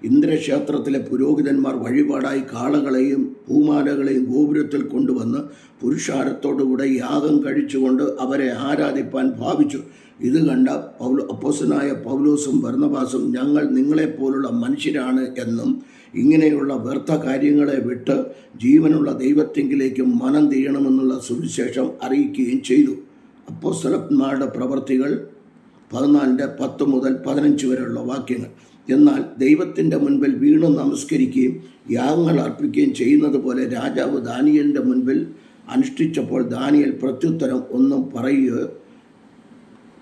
ഇന്ദ്രക്ഷേത്രത്തിലെ പുരോഹിതന്മാർ വഴിപാടായി കാളകളെയും പൂമാലകളെയും ഗോപുരത്തിൽ കൊണ്ടുവന്ന് പുരുഷാരത്തോടുകൂടെ യാഗം കഴിച്ചുകൊണ്ട് അവരെ ആരാധിപ്പാൻ ഭാവിച്ചു. ഇത് കണ്ട അപ്പോസ്തലനായ പൗലോസും ബർന്നബാസും ഞങ്ങൾ നിങ്ങളെപ്പോലുള്ള മനുഷ്യരാണ് എന്നും ഇങ്ങനെയുള്ള വ്യർത്ഥ കാര്യങ്ങളെ വിട്ട് ജീവനുള്ള ദൈവത്തെങ്കിലേക്ക് മനം തിരിയണമെന്നുള്ള സുവിശേഷം അറിയിക്കുകയും ചെയ്തു. അപ്പോസ്തലന്മാരുടെ പ്രവൃത്തികൾ 14:10-15 വരെയുള്ള വാക്യങ്ങൾ. എന്നാൽ ദൈവത്തിൻ്റെ മുൻപിൽ വീണ് നമസ്കരിക്കുകയും യാഗങ്ങൾ അർപ്പിക്കുകയും ചെയ്യുന്നത് പോലെ രാജാവ് ദാനിയേലിൻ്റെ മുൻപിൽ അനുഷ്ഠിച്ചപ്പോൾ ദാനിയേൽ പ്രത്യുത്തരം ഒന്നും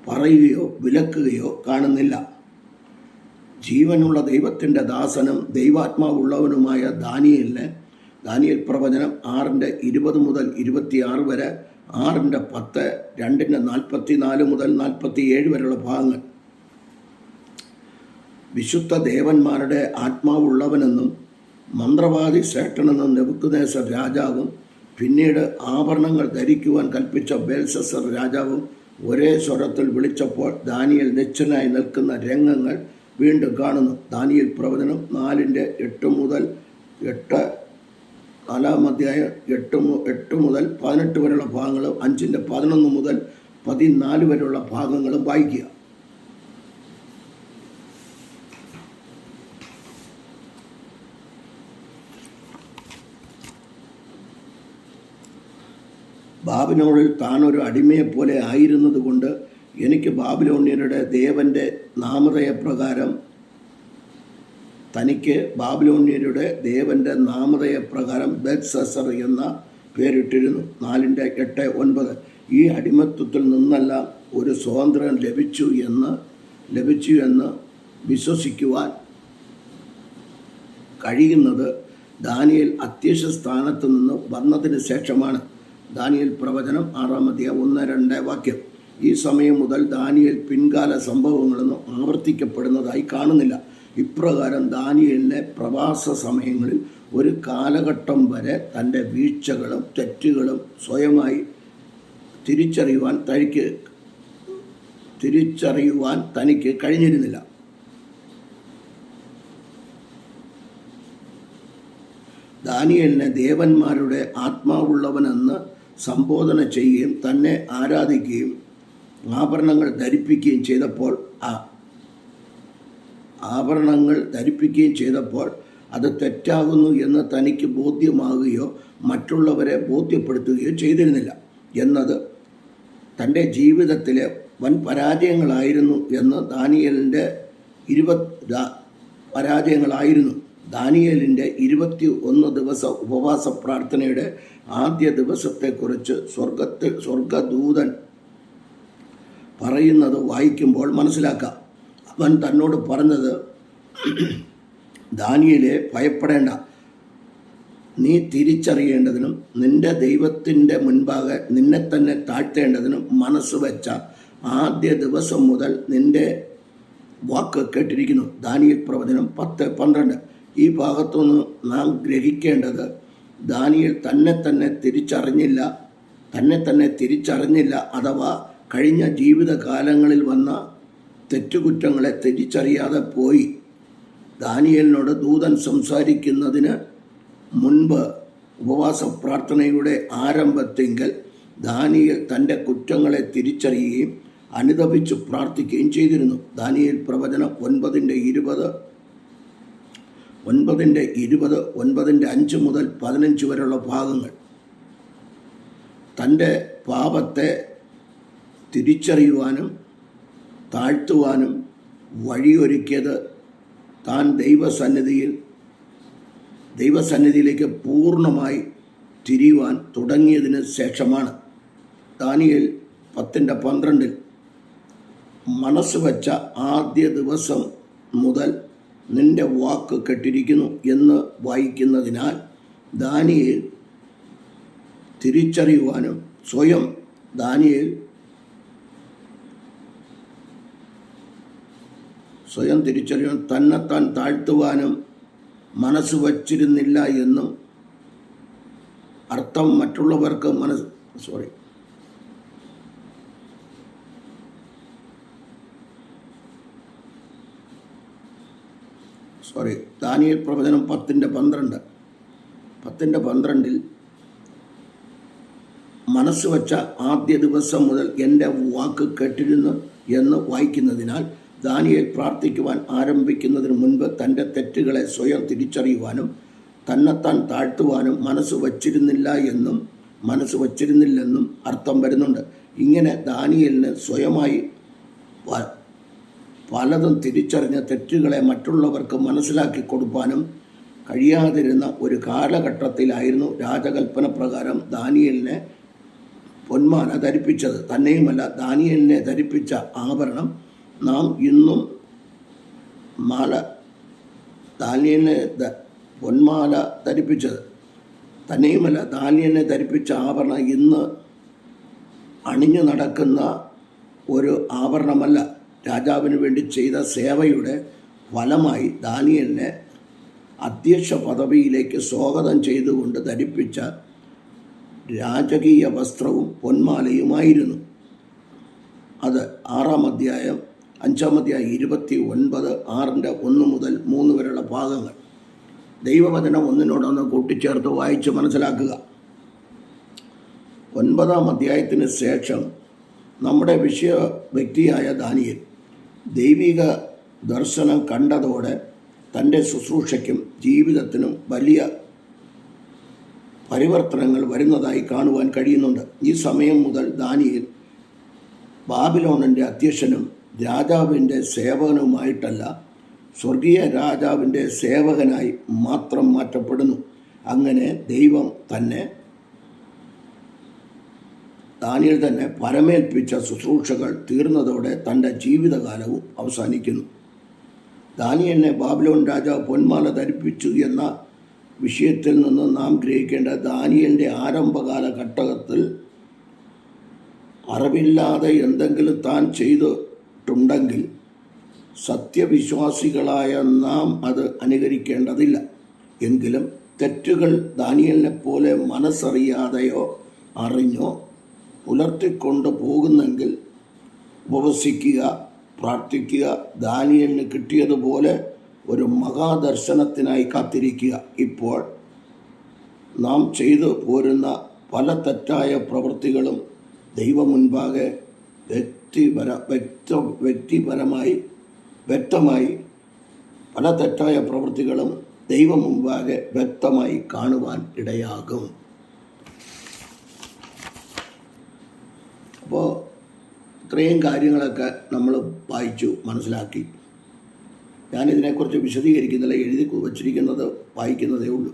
പറയുകയോ വിലക്കുകയോ കാണുന്നില്ല. ജീവനുള്ള ദൈവത്തിൻ്റെ ദാസനും ദൈവാത്മാവുള്ളവനുമായ ദാനിയേൽ പ്രവചനം 6:20-26 വരെ, 6:10, 2:44-47 വരെയുള്ള ഭാഗങ്ങൾ. വിശുദ്ധ ദേവന്മാരുടെ ആത്മാവുള്ളവനെന്നും മന്ത്രവാദി ശ്രേഷ്ഠനെന്നും നെബൂഖദ്നേസർ രാജാവും പിന്നീട് ആഭരണങ്ങൾ ധരിക്കുവാൻ കൽപ്പിച്ച ബേൽശസ്സർ രാജാവും ഒരേ സ്വരത്തിൽ വിളിച്ചപ്പോൾ ദാനിയേൽ നിശ്ചലനായി നിൽക്കുന്ന രംഗങ്ങൾ വീണ്ടും കാണുന്നു. ദാനിയേൽ പ്രവചനം 4:8-8, 4-ാം അധ്യായം 8-18 വരെയുള്ള ഭാഗങ്ങളും 5:11-14 വരെയുള്ള ഭാഗങ്ങളും വായിക്കുക. ബാബിലോണിൽ താനൊരു അടിമയെപ്പോലെ ആയിരുന്നത് കൊണ്ട് എനിക്ക് ബാബിലോണ്യരുടെ ദേവൻ്റെ നാമധേയപ്രകാരം ബേൽശസ്സർ എന്ന പേരിട്ടിരുന്നു. 4:8-9. ഈ അടിമത്വത്തിൽ നിന്നെല്ലാം ഒരു സ്വാതന്ത്ര്യം ലഭിച്ചു എന്ന് വിശ്വസിക്കുവാൻ കഴിയുന്നത് ദാനിയേൽ അധ്യക്ഷ സ്ഥാനത്ത് നിന്ന് വന്നതിന് ശേഷമാണ്. ദാനിയേൽ പ്രവചനം 6-ാം അധ്യായം 1-2 വാക്യം. ഈ സമയം മുതൽ ദാനിയേൽ പിൻകാല സംഭവങ്ങളൊന്നും ആവർത്തിക്കപ്പെടുന്നതായി കാണുന്നില്ല. ഇപ്രകാരം ദാനിയേലിനെ പ്രവാസ സമയങ്ങളിൽ ഒരു കാലഘട്ടം വരെ തൻ്റെ വീഴ്ചകളും തെറ്റുകളും സ്വയമായി തിരിച്ചറിയുവാൻ തനിക്ക് കഴിഞ്ഞിരുന്നില്ല. ദാനിയേലിനെ ദേവന്മാരുടെ ആത്മാവുള്ളവനെന്ന് സംബോധന ചെയ്യുകയും തന്നെ ആരാധിക്കുകയും ആഭരണങ്ങൾ ധരിപ്പിക്കുകയും ചെയ്തപ്പോൾ അത് തെറ്റാകുന്നു എന്ന് തനിക്ക് ബോധ്യമാകുകയോ മറ്റുള്ളവരെ ബോധ്യപ്പെടുത്തുകയോ ചെയ്തിരുന്നില്ല എന്നത് തൻ്റെ ജീവിതത്തിലെ വൻ പരാജയങ്ങളായിരുന്നു എന്ന് ദാനിയേലിൻ്റെ 21 ദിവസ ഉപവാസ പ്രാർത്ഥനയുടെ ആദ്യ ദിവസത്തെക്കുറിച്ച് സ്വർഗദൂതൻ പറയുന്നത് വായിക്കുമ്പോൾ മനസ്സിലാക്കാം. അവൻ തന്നോട് പറഞ്ഞത്, ദാനിയേലേ, ഭയപ്പെടേണ്ട. നീ തിരിച്ചറിയേണ്ടതിനും നിന്റെ ദൈവത്തിൻ്റെ മുൻപാകെ നിന്നെ തന്നെ താഴ്ത്തേണ്ടതിനും മനസ്സ് വെച്ച ആദ്യ ദിവസം മുതൽ നിന്റെ വാക്ക് കേട്ടിരിക്കുന്നു. ദാനിയേൽ പ്രവചനം 10:12. ഈ ഭാഗത്തുനിന്ന് നാം ഗ്രഹിക്കേണ്ടത്, ദാനിയേൽ തന്നെ തന്നെ തിരിച്ചറിഞ്ഞില്ല അഥവാ കഴിഞ്ഞ ജീവിതകാലങ്ങളിൽ വന്ന തെറ്റുകുറ്റങ്ങളെ തിരിച്ചറിയാതെ പോയി. ദാനിയേലിനോട് ദൂതൻ സംസാരിക്കുന്നതിന് മുൻപ് ഉപവാസ പ്രാർത്ഥനയുടെ ആരംഭത്തെങ്കിൽ ദാനിയേൽ തൻ്റെ കുറ്റങ്ങളെ തിരിച്ചറിയുകയും അനുതപിച്ച് പ്രാർത്ഥിക്കുകയും ചെയ്തിരുന്നു. ദാനിയേൽ പ്രവചനം 9:20, 9:5 മുതൽ 15 വരെയുള്ള ഭാഗങ്ങൾ. തൻ്റെ പാപത്തെ തിരിച്ചറിയുവാനും താഴ്ത്തുവാനും വഴിയൊരുക്കിയത് താൻ ദൈവസന്നിധിയിലേക്ക് പൂർണ്ണമായി തിരിയുവാൻ തുടങ്ങിയതിന് ശേഷമാണ്. ദാനിയേൽ 10:12 മനസ്സ് വച്ച ആദ്യ ദിവസം മുതൽ നിന്റെ വാക്ക് കേട്ടിരിക്കുന്നു എന്ന് വായിക്കുന്നതിനാൽ ദാനിയേൽ തിരിച്ചറിയുവാനും സ്വയം തിരിച്ചറിയുവാൻ തന്നെത്താൻ താഴ്ത്തുവാനും മനസ്സ് വച്ചിരുന്നില്ല എന്നും അർത്ഥം. മറ്റുള്ളവർക്ക് ദാനിയേൽ പ്രവചനം 10:12 മനസ്സ് വച്ച ആദ്യ ദിവസം മുതൽ എൻ്റെ വാക്ക് കേട്ടിരുന്നു എന്ന് വായിക്കുന്നതിനാൽ ദാനിയേൽ പ്രാർത്ഥിക്കുവാൻ ആരംഭിക്കുന്നതിന് മുൻപ് തൻ്റെ തെറ്റുകളെ സ്വയം തിരിച്ചറിയുവാനും തന്നെത്താൻ താഴ്ത്തുവാനും മനസ്സ് വച്ചിരുന്നില്ലെന്നും അർത്ഥം വരുന്നുണ്ട്. ഇങ്ങനെ ദാനിയേലിന് സ്വയമായി പലതും തിരിച്ചറിഞ്ഞ തെറ്റുകളെ മറ്റുള്ളവർക്ക് മനസ്സിലാക്കി കൊടുക്കാനും കഴിയാതിരുന്ന ഒരു കാലഘട്ടത്തിലായിരുന്നു രാജകൽപ്പന പ്രകാരം ദാനിയേലിനെ പൊന്മാല ധരിപ്പിച്ചത്. തന്നെയുമല്ല, ദാനിയേലിനെ ധരിപ്പിച്ച ആഭരണം നാം ഇന്നും ദാനിയേലിനെ പൊന്മാല ധരിപ്പിച്ചത്. തന്നെയുമല്ല, ദാനിയേലിനെ ധരിപ്പിച്ച ആഭരണം ഇന്ന് അണിഞ്ഞു നടക്കുന്ന ഒരു ആഭരണമല്ല. രാജാവിന് വേണ്ടി ചെയ്ത സേവയുടെ ഫലമായി ദാനിയേലിനെ അധ്യക്ഷ പദവിയിലേക്ക് സ്വാഗതം ചെയ്തുകൊണ്ട് ധരിപ്പിച്ച രാജകീയ വസ്ത്രവും പൊന്മാലയുമായിരുന്നു. അത് 6-ാം അധ്യായം 5-ാം അധ്യായം 29, 6:1 മുതൽ 3 വരെയുള്ള ഭാഗങ്ങൾ. ദൈവവചനം ഒന്നിനോടൊന്ന് കൂട്ടിച്ചേർത്ത് വായിച്ച് മനസ്സിലാക്കുക. 9-ാം അധ്യായത്തിന് ശേഷം നമ്മുടെ വ്യക്തിയായ ദാനിയേൽ ദൈവിക ദർശനം കണ്ടതോടെ തൻ്റെ ശുശ്രൂഷയ്ക്കും ജീവിതത്തിനും വലിയ പരിവർത്തനങ്ങൾ വരുന്നതായി കാണുവാൻ കഴിയുന്നുണ്ട്. ഈ സമയം മുതൽ ദാനിയേൽ ബാബിലോണിൻ്റെ അധ്യക്ഷനും രാജാവിൻ്റെ സേവകനുമായിട്ടല്ല, സ്വർഗീയ രാജാവിൻ്റെ സേവകനായി മാത്രം മാറ്റപ്പെടുന്നു. അങ്ങനെ ദൈവം ദാനിയേൽ തന്നെ പരമേൽപ്പിച്ച ശുശ്രൂഷകൾ തീർന്നതോടെ തൻ്റെ ജീവിതകാലവും അവസാനിക്കുന്നു. ദാനിയേലിനെ ബാബിലോൺ രാജാവ് പൊന്മാല ധരിപ്പിച്ചു എന്ന വിഷയത്തിൽ നിന്ന് നാം ഗ്രഹിക്കേണ്ട, ദാനിയേലിൻ്റെ ആരംഭകാല ഘട്ടത്തിൽ അറിവില്ലാതെ എന്തെങ്കിലും താൻ ചെയ്തിട്ടുണ്ടെങ്കിൽ സത്യവിശ്വാസികളായ നാം അത് അനുകരിക്കേണ്ടതില്ല. എങ്കിലും തെറ്റുകൾ ദാനിയേലിനെ പോലെ മനസ്സറിയാതെയോ അറിഞ്ഞോ പുലർത്തിക്കൊണ്ട് പോകുന്നെങ്കിൽ ഉപവസിക്കുക, പ്രാർത്ഥിക്കുക, ദാനിയേലിന് കിട്ടിയതുപോലെ ഒരു മഹാദർശനത്തിനായി കാത്തിരിക്കുക. ഇപ്പോൾ നാം ചെയ്തു പോരുന്ന പല തെറ്റായ പ്രവൃത്തികളും ദൈവമുൻപാകെ വ്യക്തമായി പല തെറ്റായ പ്രവൃത്തികളും ദൈവം മുൻപാകെ വ്യക്തമായി കാണുവാൻ ഇടയാകും. അപ്പോൾ ഇത്രയും കാര്യങ്ങളൊക്കെ നമ്മൾ വായിച്ചു മനസ്സിലാക്കി. ഞാനിതിനെക്കുറിച്ച് വിശദീകരിക്കുന്നില്ല, എഴുതി വച്ചിരിക്കുന്നത് വായിക്കുന്നതേ ഉള്ളൂ.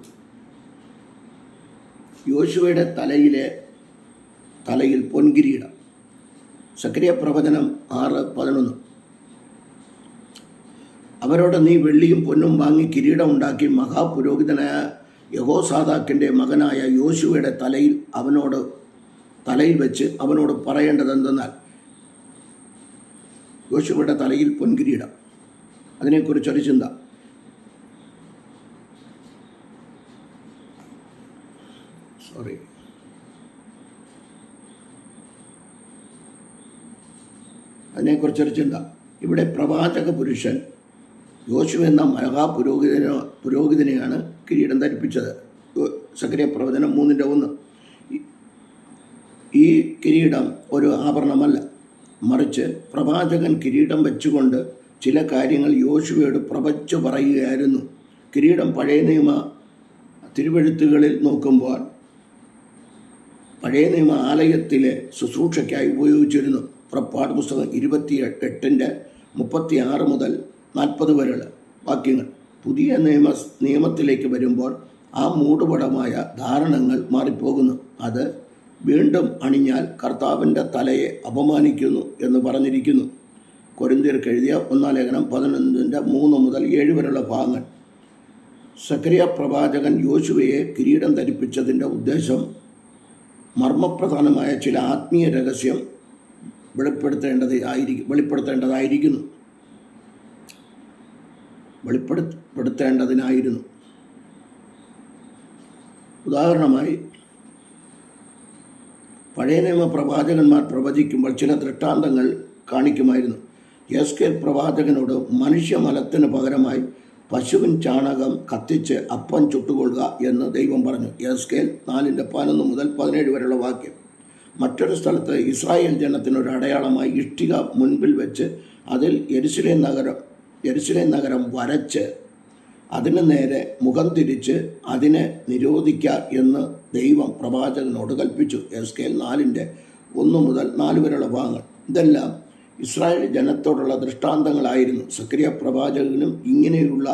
യോശുവയുടെ തലയിൽ പൊൻകിരീടം. സക്കറിയ പ്രവചനം 6:11. അവരോട് നീ വെള്ളിയും പൊന്നും വാങ്ങി കിരീടം ഉണ്ടാക്കി മഹാപുരോഹിതനായ യഹോസാദാക്കിൻ്റെ മകനായ യോശുവയുടെ തലയിൽ വെച്ച് അവനോട് പറയേണ്ടത് എന്തെന്നാൽ, യോശുവയുടെ തലയിൽ പൊൻകിരീടം, അതിനെക്കുറിച്ചൊരു ചിന്ത. അതിനെക്കുറിച്ചൊരു ചിന്ത. ഇവിടെ പ്രവാചക പുരുഷൻ യോശുവ എന്ന പുരോഹിതനെയാണ് കിരീടം ധരിപ്പിച്ചത്. സക്കറിയ പ്രവചനം 3:1. ഈ കിരീടം ഒരു ആഭരണമല്ല, മറിച്ച് പ്രവാചകൻ കിരീടം വെച്ചുകൊണ്ട് ചില കാര്യങ്ങൾ യോശുവയോട് പ്രവചിച്ചു പറയുകയായിരുന്നു. കിരീടം പഴയ നിയമ തിരുവെഴുത്തുകളിൽ നോക്കുമ്പോൾ പഴയ നിയമ ആലയത്തിലെ ശുശ്രൂഷയ്ക്കായി ഉപയോഗിച്ചിരുന്നു. പുറപ്പാട് പുസ്തകം 28:36 മുതൽ 40 വരെയുള്ള വാക്യങ്ങൾ. പുതിയ നിയമത്തിലേക്ക് വരുമ്പോൾ ആ മൂടുപടമായ ധാരണങ്ങൾ മാറിപ്പോകുന്നു. അത് വീണ്ടും അണിഞ്ഞാൽ കർത്താവിൻ്റെ തലയെ അപമാനിക്കുന്നു എന്ന് പറഞ്ഞിരിക്കുന്നു. കൊരിന്ത്യർക്ക് എഴുതിയ 1 ലേഖനം 11:3 മുതൽ 7 വരെയുള്ള ഭാഗങ്ങൾ. സക്കറിയ പ്രവാചകൻ യോശുവയെ കിരീടം ധരിപ്പിച്ചതിൻ്റെ ഉദ്ദേശം മർമ്മപ്രധാനമായ ചില ആത്മീയ രഹസ്യം വെളിപ്പെടുത്തേണ്ടതിനായിരുന്നു. ഉദാഹരണമായി, പഴയ നിയമ പ്രവാചകന്മാർ പ്രവചിക്കുമ്പോൾ ചില ദൃഷ്ടാന്തങ്ങൾ കാണിക്കുമായിരുന്നു. യെസ്കേൽ പ്രവാചകനോട് മനുഷ്യമലത്തിന് പകരമായി പശുവിൻ ചാണകം കത്തിച്ച് അപ്പം ചുട്ടുകൊള്ളുക എന്ന് ദൈവം പറഞ്ഞു. യെസ്കേൽ 4:11 മുതൽ 17 വരെയുള്ള വാക്യം. മറ്റൊരു സ്ഥലത്ത് ഇസ്രായേൽ ജനത്തിനൊരു അടയാളമായി ഇഷ്ടിക മുൻപിൽ വെച്ച് അതിൽ യെരുശലേം നഗരം വരച്ച് അതിന് നേരെ മുഖം തിരിച്ച് അതിനെ നിരോധിക്കുക എന്ന് ദൈവം പ്രവാചകനോട് കൽപ്പിച്ചു. യെസ്കേൽ 4:1 മുതൽ 4 വരെയുള്ള ഭാഗങ്ങൾ. ഇതെല്ലാം ഇസ്രായേൽ ജനത്തോടുള്ള ദൃഷ്ടാന്തങ്ങളായിരുന്നു. സക്കറിയ പ്രവാചകനും ഇങ്ങനെയുള്ള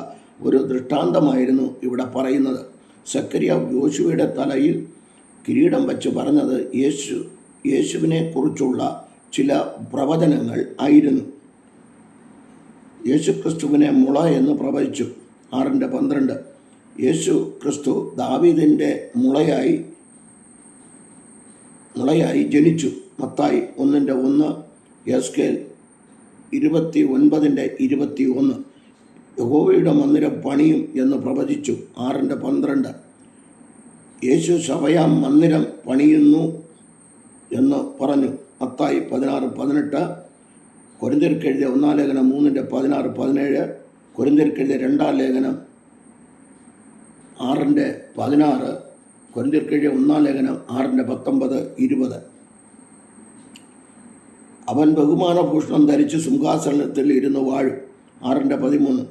ഒരു ദൃഷ്ടാന്തമായിരുന്നു ഇവിടെ പറയുന്നത്. സക്കറിയ യോശുവയുടെ തലയിൽ കിരീടം വെച്ച് പറഞ്ഞത് യേശുവിനെ കുറിച്ചുള്ള ചില പ്രവചനങ്ങൾ ആയിരുന്നു. യേശു ക്രിസ്തുവിനെ മുള എന്ന് പ്രവചിച്ചു. 6:12. യേശു ക്രിസ്തു ദാവീദിൻ്റെ മുളയായി ജനിച്ചു. മത്തായി 1:1. യെസ്കേൽ 29:21. യഹോവയുടെ മന്ദിരം പണിയും എന്ന് പ്രവചിച്ചു. 6:12. യേശു സഭയാം മന്ദിരം പണിയുന്നു എന്ന് പറഞ്ഞു. മത്തായി 16:18. കൊരിന്ത്യർക്ക് എഴുതിയ 1 ലേഖനം 3:16-17. കൊരിന്ത്യർക്ക് എഴുതിയ 2 ലേഖനം 6:16. കൊരിന്ത്യർക്ക് എഴുതിയ 1 ലേഖനം 6:19-20. അവൻ ബഹുമാനഭൂഷണം ധരിച്ച് സിംഹാസനത്തിൽ ഇരുന്ന് വാഴും. 6:13.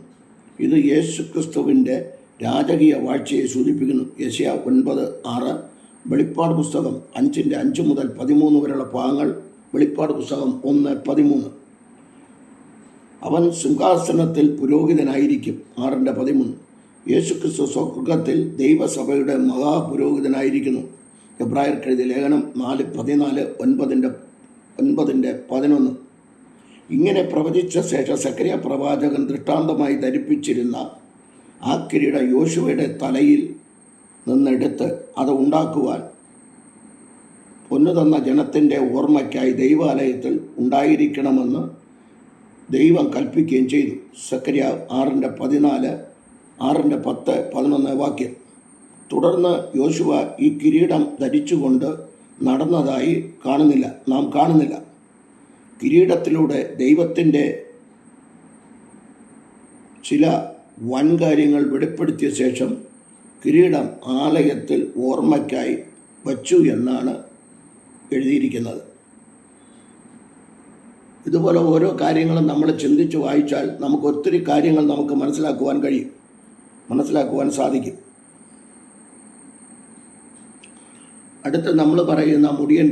ഇത് യേശുക്രിസ്തുവിൻ്റെ രാജകീയ വാഴ്ചയെ സൂചിപ്പിക്കുന്നു. യെശയ്യാ 9:6. വെളിപ്പാട് പുസ്തകം 5:5 മുതൽ 13 വരെയുള്ള ഭാഗങ്ങൾ. വെളിപ്പാട് പുസ്തകം 1:13. അവൻ സിംഹാസനത്തിൽ പുരോഹിതനായിരിക്കും. 6:13. യേശുക്രിസ്തു സ്വർഗ്ഗത്തിൽ ദൈവസഭയുടെ മഹാപുരോഹിതനായിരിക്കുന്നു. എബ്രായർക്ക് എഴുതിയ ലേഖനം 4:14, 9:11. ഇങ്ങനെ പ്രവചിച്ച ശേഷം സക്കറിയ പ്രവാചകൻ ദൃഷ്ടാന്തമായി ധരിപ്പിച്ചിരുന്ന ആ കിരീടം യോശുവയുടെ തലയിൽ നിന്നെടുത്ത് അത് ഉണ്ടാക്കുവാൻ പൊന്നു തന്ന ജനത്തിൻ്റെ ഓർമ്മയ്ക്കായി ദൈവാലയത്തിൽ ഉണ്ടായിരിക്കണമെന്ന് ദൈവം കൽപ്പിക്കുകയും ചെയ്തു. സക്കറിയ 6:14, 6:10, 11 വാക്യം. തുടർന്ന് യോശുവ ഈ കിരീടം ധരിച്ചുകൊണ്ട് നടന്നതായി നാം കാണുന്നില്ല. കിരീടത്തിലൂടെ ദൈവത്തിൻ്റെ ചില വൻകാര്യങ്ങൾ വെളിപ്പെടുത്തിയ ശേഷം കിരീടം ആലയത്തിൽ ഓർമ്മയ്ക്കായി വച്ചു എന്നാണ് എഴുതിയിരിക്കുന്നത്. ഇതുപോലെ ഓരോ കാര്യങ്ങളും നമ്മൾ ചിന്തിച്ച് വായിച്ചാൽ നമുക്ക് ഒത്തിരി കാര്യങ്ങൾ നമുക്ക് മനസ്സിലാക്കുവാൻ സാധിക്കും. അടുത്ത് നമ്മൾ പറയുന്ന മുടിയൻ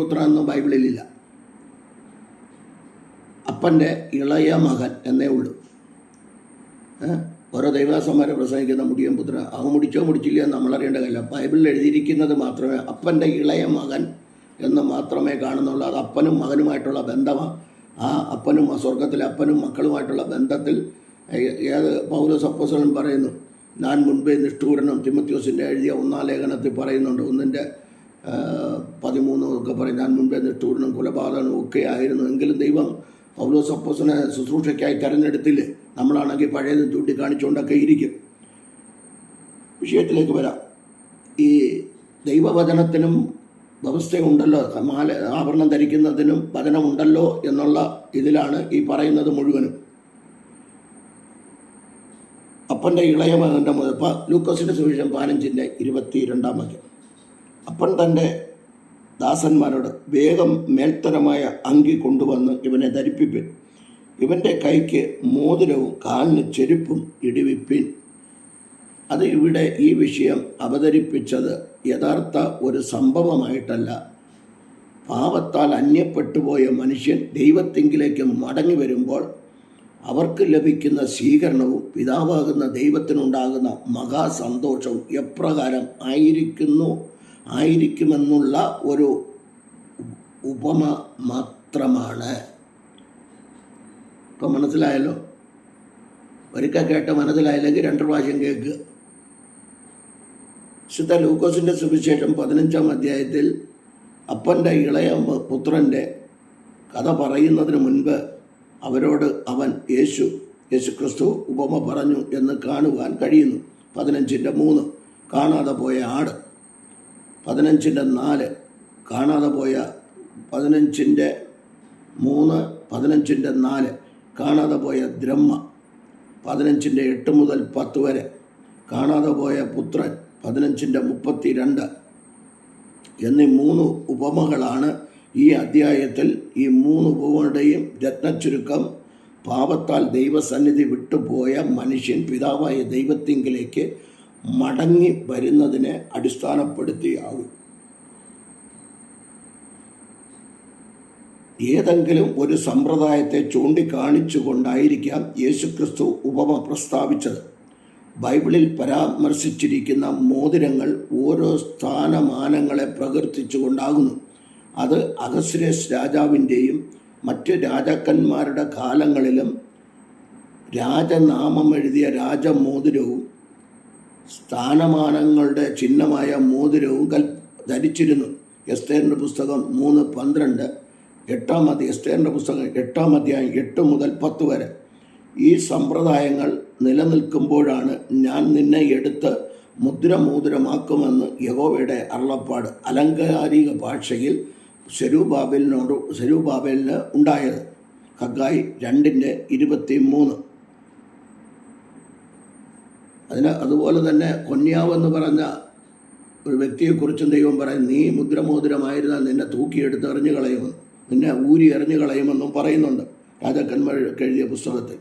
പുത്രൻ എന്നും ബൈബിളിലില്ല. അപ്പൻ്റെ ഇളയ മകൻ എന്നേ ഉള്ളൂ. ഓരോ ദൈവദാസന്മാരെ പ്രസംഗിക്കുന്ന മുടിയൻ പുത്രൻ, അവൻ മുടിച്ചില്ല എന്ന് നമ്മളറിയേണ്ട കാര്യമില്ല. ബൈബിളിൽ എഴുതിയിരിക്കുന്നത് മാത്രമേ അപ്പൻ്റെ ഇളയ മകൻ എന്ന് മാത്രമേ കാണുന്നുള്ളൂ. അത് അപ്പനും മകനുമായിട്ടുള്ള ബന്ധമാണ്. ആ അപ്പനും സ്വർഗത്തിലെ അപ്പനും മക്കളുമായിട്ടുള്ള ബന്ധത്തിൽ ഏത് പൗലോസ് അപ്പോസ്തലൻ പറയുന്നു, ഞാൻ മുൻപേ നിഷ്ഠൂരനും. തിമോഥെയോസിൻ്റെ എഴുതിയ 1-ാം ലേഖനത്തിൽ പറയുന്നുണ്ട്, 1:13 ഒക്കെ പറയും, ഞാൻ മുൻപേ നിഷ്ഠൂരനും കൊലപാതകനും ഒക്കെ ആയിരുന്നു, എങ്കിലും ദൈവം പൗലോസ് അപ്പോസ്തലനെ ശുശ്രൂഷയ്ക്കായി തിരഞ്ഞെടുത്തില്ലേ. നമ്മളാണെങ്കിൽ പഴയതും ചൂണ്ടിക്കാണിച്ചുകൊണ്ടൊക്കെ ഇരിക്കും. വിഷയത്തിലേക്ക് വരാം. ഈ ദൈവവചനത്തിനും വ്യവസ്ഥയുണ്ടല്ലോ, ആഭരണം ധരിക്കുന്നതിനും വചനമുണ്ടല്ലോ എന്നുള്ള ഇതിലാണ് ഈ പറയുന്നത് മുഴുവനും. അപ്പൻ്റെ ഇളയ മകൻ്റെ മുതൽ ലൂക്കോസിൻ്റെ സുവിശേഷം 15:22. അപ്പൻ തൻ്റെ ദാസന്മാരോട്, വേഗം മേൽത്തരമായ അങ്കി കൊണ്ടുവന്ന് ഇവനെ ധരിപ്പിപ്പിൻ, ഇവൻ്റെ കൈക്ക് മോതിരവും കാലിന് ചെരുപ്പും ഇടിവിപ്പിൻ. അത് ഇവിടെ ഈ വിഷയം അവതരിപ്പിച്ചത് യഥാർത്ഥ ഒരു സംഭവമായിട്ടല്ല. പാപത്താൽ അന്യപ്പെട്ടുപോയ മനുഷ്യൻ ദൈവത്തിങ്കിലേക്ക് മടങ്ങി വരുമ്പോൾ അവർക്ക് ലഭിക്കുന്ന സ്വീകരണവും പിതാവാകുന്ന ദൈവത്തിനുണ്ടാകുന്ന മഹാസന്തോഷവും എപ്രകാരം ആയിരിക്കുമെന്നുള്ള ഒരു ഉപമ മാത്രമാണ്. ഇപ്പം മനസ്സിലായല്ലോ? ഒരിക്കൽ കേട്ട് മനസ്സിലായില്ലെങ്കിൽ 2 പ്രാവശ്യം കേൾക്കുക. വിശുദ്ധ ലൂക്കോസിൻ്റെ സുവിശേഷം 15-ാം അധ്യായത്തിൽ അപ്പൻ്റെ ഇളയ പുത്രൻ്റെ കഥ പറയുന്നതിന് മുൻപ് അവരോട് അവൻ യേശു ക്രിസ്തു ഉപമ പറഞ്ഞു എന്ന് കാണുവാൻ കഴിയുന്നു. 15:3 കാണാതെ പോയ ആട്, 15:4 കാണാതെ പോയ 15:3 15:4 കാണാതെ പോയ ദ്രഹ്മ, 15:8 മുതൽ 10 വരെ കാണാതെ പോയ പുത്രൻ, 15:32 എന്നീ 3 ഉപമകളാണ് ഈ അധ്യായത്തിൽ. ഈ 3 ഉപമകളുടെയും രത്നച്ചുരുക്കം പാപത്താൽ ദൈവസന്നിധി വിട്ടുപോയ മനുഷ്യൻ പിതാവായ ദൈവത്തിങ്കിലേക്ക് മടങ്ങി വരുന്നതിനെ അടിസ്ഥാനപ്പെടുത്തിയാകും. ഏതെങ്കിലും ഒരു സമ്പ്രദായത്തെ ചൂണ്ടിക്കാണിച്ചുകൊണ്ടായിരിക്കാം യേശുക്രിസ്തു ഉപമ പ്രസ്താവിച്ചത്. ബൈബിളിൽ പരാമർശിച്ചിരിക്കുന്ന മോതിരങ്ങൾ ഓരോ സ്ഥാനമാനങ്ങളെ പ്രകീർത്തിച്ചുകൊണ്ടാകുന്നു. അത് അഹസ്വേരോസ് രാജാവിൻ്റെയും മറ്റ് രാജാക്കന്മാരുടെ കാലങ്ങളിലും രാജനാമം എഴുതിയ രാജമോതിരവും സ്ഥാനമാനങ്ങളുടെ ചിഹ്നമായ മോതിരവും ധരിച്ചിരുന്നു. എസ്തേറിൻ്റെ പുസ്തകം 3:12, എസ്തേറിൻ്റെ പുസ്തകം 8-ാം അധ്യായം 8 മുതൽ 10 വരെ. ഈ സമ്പ്രദായങ്ങൾ നിലനിൽക്കുമ്പോഴാണ് ഞാൻ നിന്നെ എടുത്ത് മോതിരമാക്കുമെന്ന് യഹോവയുടെ അരുളപ്പാട് അലങ്കാരിക ഭാഷയിൽ സെരുബ്ബാബേലിന് ഉണ്ടായത്. ഹഗ്ഗായി 2:23. അതുപോലെ തന്നെ കൊന്യാവെന്ന് പറഞ്ഞ ഒരു വ്യക്തിയെക്കുറിച്ചും ദൈവം പറയും, നീ മുദ്രമോതിരമായിരുന്നാൽ നിന്നെ തൂക്കിയെടുത്ത് എറിഞ്ഞു കളയുമെന്നും നിന്നെ ഊരി എറിഞ്ഞു കളയുമെന്നും പറയുന്നുണ്ട് രാജാക്കന്മാർക്ക് എഴുതിയ പുസ്തകത്തിൽ.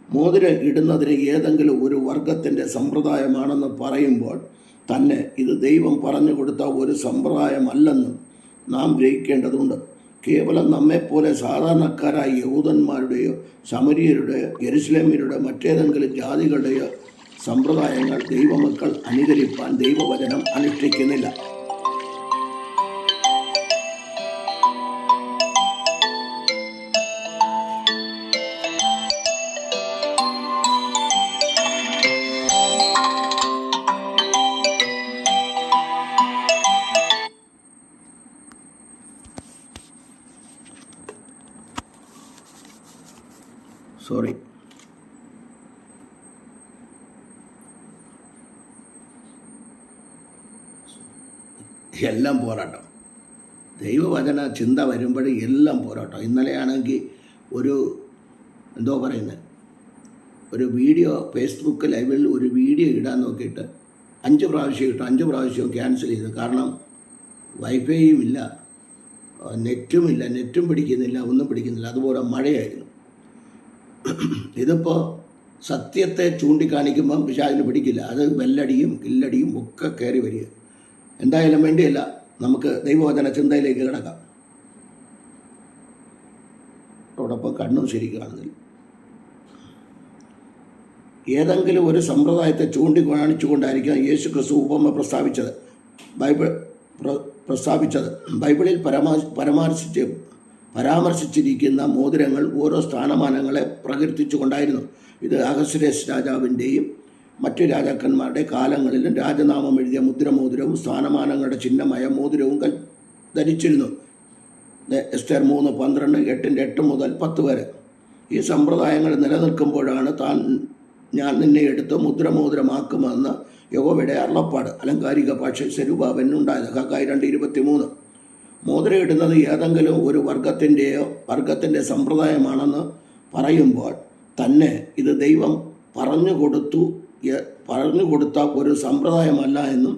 മോതിരം ഇടുന്നതിന് ഏതെങ്കിലും ഒരു വർഗത്തിൻ്റെ സമ്പ്രദായമാണെന്ന് പറയുമ്പോൾ തന്നെ ഇത് ദൈവം പറഞ്ഞു കൊടുത്ത ഒരു സമ്പ്രദായമല്ലെന്നും നാം ഗ്രഹിക്കേണ്ടതുണ്ട്. കേവലം നമ്മെപ്പോലെ സാധാരണക്കാരായ യഹൂദന്മാരുടെയോ ശമരിയരുടെയോ യെരുശലേമ്യരുടെയോ മറ്റേതെങ്കിലും ജാതികളുടെയോ സമ്പ്രദായങ്ങൾ ദൈവമക്കൾ അനുകരിപ്പാൻ ദൈവവചനം അനുഷ്ഠിക്കുന്നില്ല. സോറി. എല്ലാം പോരാട്ടം. ദൈവവചന ചിന്ത വരുമ്പോഴേ എല്ലാം പോരാട്ടം. ഇന്നലെയാണെങ്കിൽ ഒരു വീഡിയോ ഫേസ്ബുക്ക് ലൈവിൽ ഒരു വീഡിയോ ഇടാൻ നോക്കിയിട്ട് 5 പ്രാവശ്യം ഇട്ടു. 5 പ്രാവശ്യവും ക്യാൻസൽ ചെയ്തു. കാരണം വൈഫൈയും ഇല്ല, നെറ്റും പിടിക്കുന്നില്ല, ഒന്നും പിടിക്കുന്നില്ല. അതുപോലെ മഴയായിരുന്നു. ഇതിപ്പോൾ സത്യത്തെ ചൂണ്ടിക്കാണിക്കുമ്പം പിശാചിന് പിടിക്കില്ല. അത് വെല്ലടിയും കില്ലടിയും ഒക്കെ കയറി വരിക. എന്തായാലും വേണ്ടിയല്ല, നമുക്ക് ദൈവവചന ചിന്തയിലേക്ക് കിടക്കാം. അതോടൊപ്പം കണ്ണും ശരിക്കും കാണുന്നില്ല. ഏതെങ്കിലും ഒരു സമ്പ്രദായത്തെ ചൂണ്ടിക്കാണിച്ചുകൊണ്ടായിരിക്കാം യേശു ക്രിസ്തു ഉപമ പ്രസ്താവിച്ചത്. ബൈബിളിൽ പരാമർശിച്ചിരിക്കുന്ന മോതിരങ്ങൾ ഓരോ സ്ഥാനമാനങ്ങളെ പ്രകീർത്തിച്ചുകൊണ്ടായിരുന്നു. ഇത് അഹസ്വേരോസ് രാജാവിൻ്റെയും മറ്റു രാജാക്കന്മാരുടെ കാലങ്ങളിലും രാജനാമം എഴുതിയ മുദ്രമോതിരവും സ്ഥാനമാനങ്ങളുടെ ചിഹ്നമായ മോതിരവും ധരിച്ചിരുന്നു. എസ്തേർ 3:12, 8:8 മുതൽ 10 വരെ. ഈ സമ്പ്രദായങ്ങൾ നിലനിൽക്കുമ്പോഴാണ് ഞാൻ നിന്നെ എടുത്ത് മുദ്രമോതിരമാക്കുമെന്ന് യഹോവയുടെ അരുളപ്പാട് അലങ്കാരിക ഭാഷ സെരുബ്ബാബേലിനുണ്ടായത്. ഹഗ്ഗായി 2:23. മോതിരയിടുന്നത് ഏതെങ്കിലും ഒരു വർഗത്തിൻ്റെ സമ്പ്രദായമാണെന്ന് പറയുമ്പോൾ തന്നെ ഇത് ദൈവം പറഞ്ഞു കൊടുത്ത ഒരു സമ്പ്രദായമല്ല എന്നും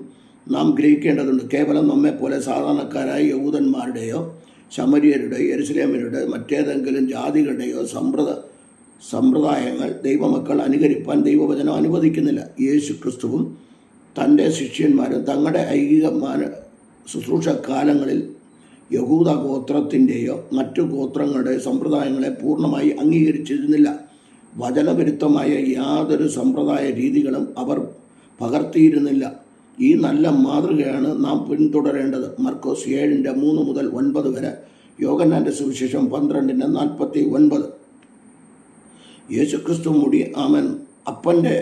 നാം ഗ്രഹിക്കേണ്ടതുണ്ട്. കേവലം നമ്മെപ്പോലെ സാധാരണക്കാരായ യഹൂദന്മാരുടെയോ ശമര്യരുടെയോ യെരുശലേമ്യരുടെയോ മറ്റേതെങ്കിലും ജാതികളുടെയോ സമ്പ്രദായങ്ങൾ ദൈവമക്കൾ അനുകരിപ്പാൻ ദൈവവചനം അനുവദിക്കുന്നില്ല. യേശു ക്രിസ്തുവും തൻ്റെ ശിഷ്യന്മാരും തങ്ങളുടെ ഐഹികമായ ശുശ്രൂഷ കാലങ്ങളിൽ യഹൂദ ഗോത്രത്തിൻ്റെയോ മറ്റു ഗോത്രങ്ങളുടെയോ സമ്പ്രദായങ്ങളെ പൂർണ്ണമായി അംഗീകരിച്ചിരുന്നില്ല. വചനവിരുദ്ധമായ യാതൊരു സമ്പ്രദായ രീതികളും അവർ പകർത്തിയിരുന്നില്ല. ഈ നല്ല മാതൃകയാണ് നാം പിന്തുടരേണ്ടത്. മർക്കോസ് 7:3 മുതൽ 9 വരെ. യോഹന്നാന്റെ സുവിശേഷം 12:49. യേശുക്രിസ്തു അപ്പൻ്റെ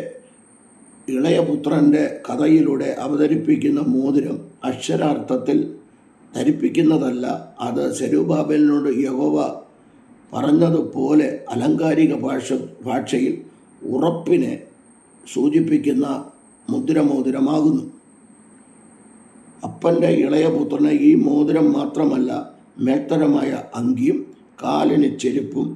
ഇളയപുത്രൻ്റെ കഥയിലൂടെ അവതരിപ്പിക്കുന്ന മോതിരം അക്ഷരാർത്ഥത്തിൽ ധരിപ്പിക്കുന്നതല്ല. അത് സെരുബ്ബാബേലിനോട് യഹോവ പറഞ്ഞതുപോലെ അലങ്കാരിക ഭാഷയിൽ ഉറപ്പിനെ സൂചിപ്പിക്കുന്ന മുദ്രമോതിരമാകുന്നു. അപ്പൻ്റെ ഇളയപുത്രന് ഈ മോതിരം മാത്രമല്ല, മേൽത്തരമായ അങ്കിയും കാലിന് ചെരുപ്പും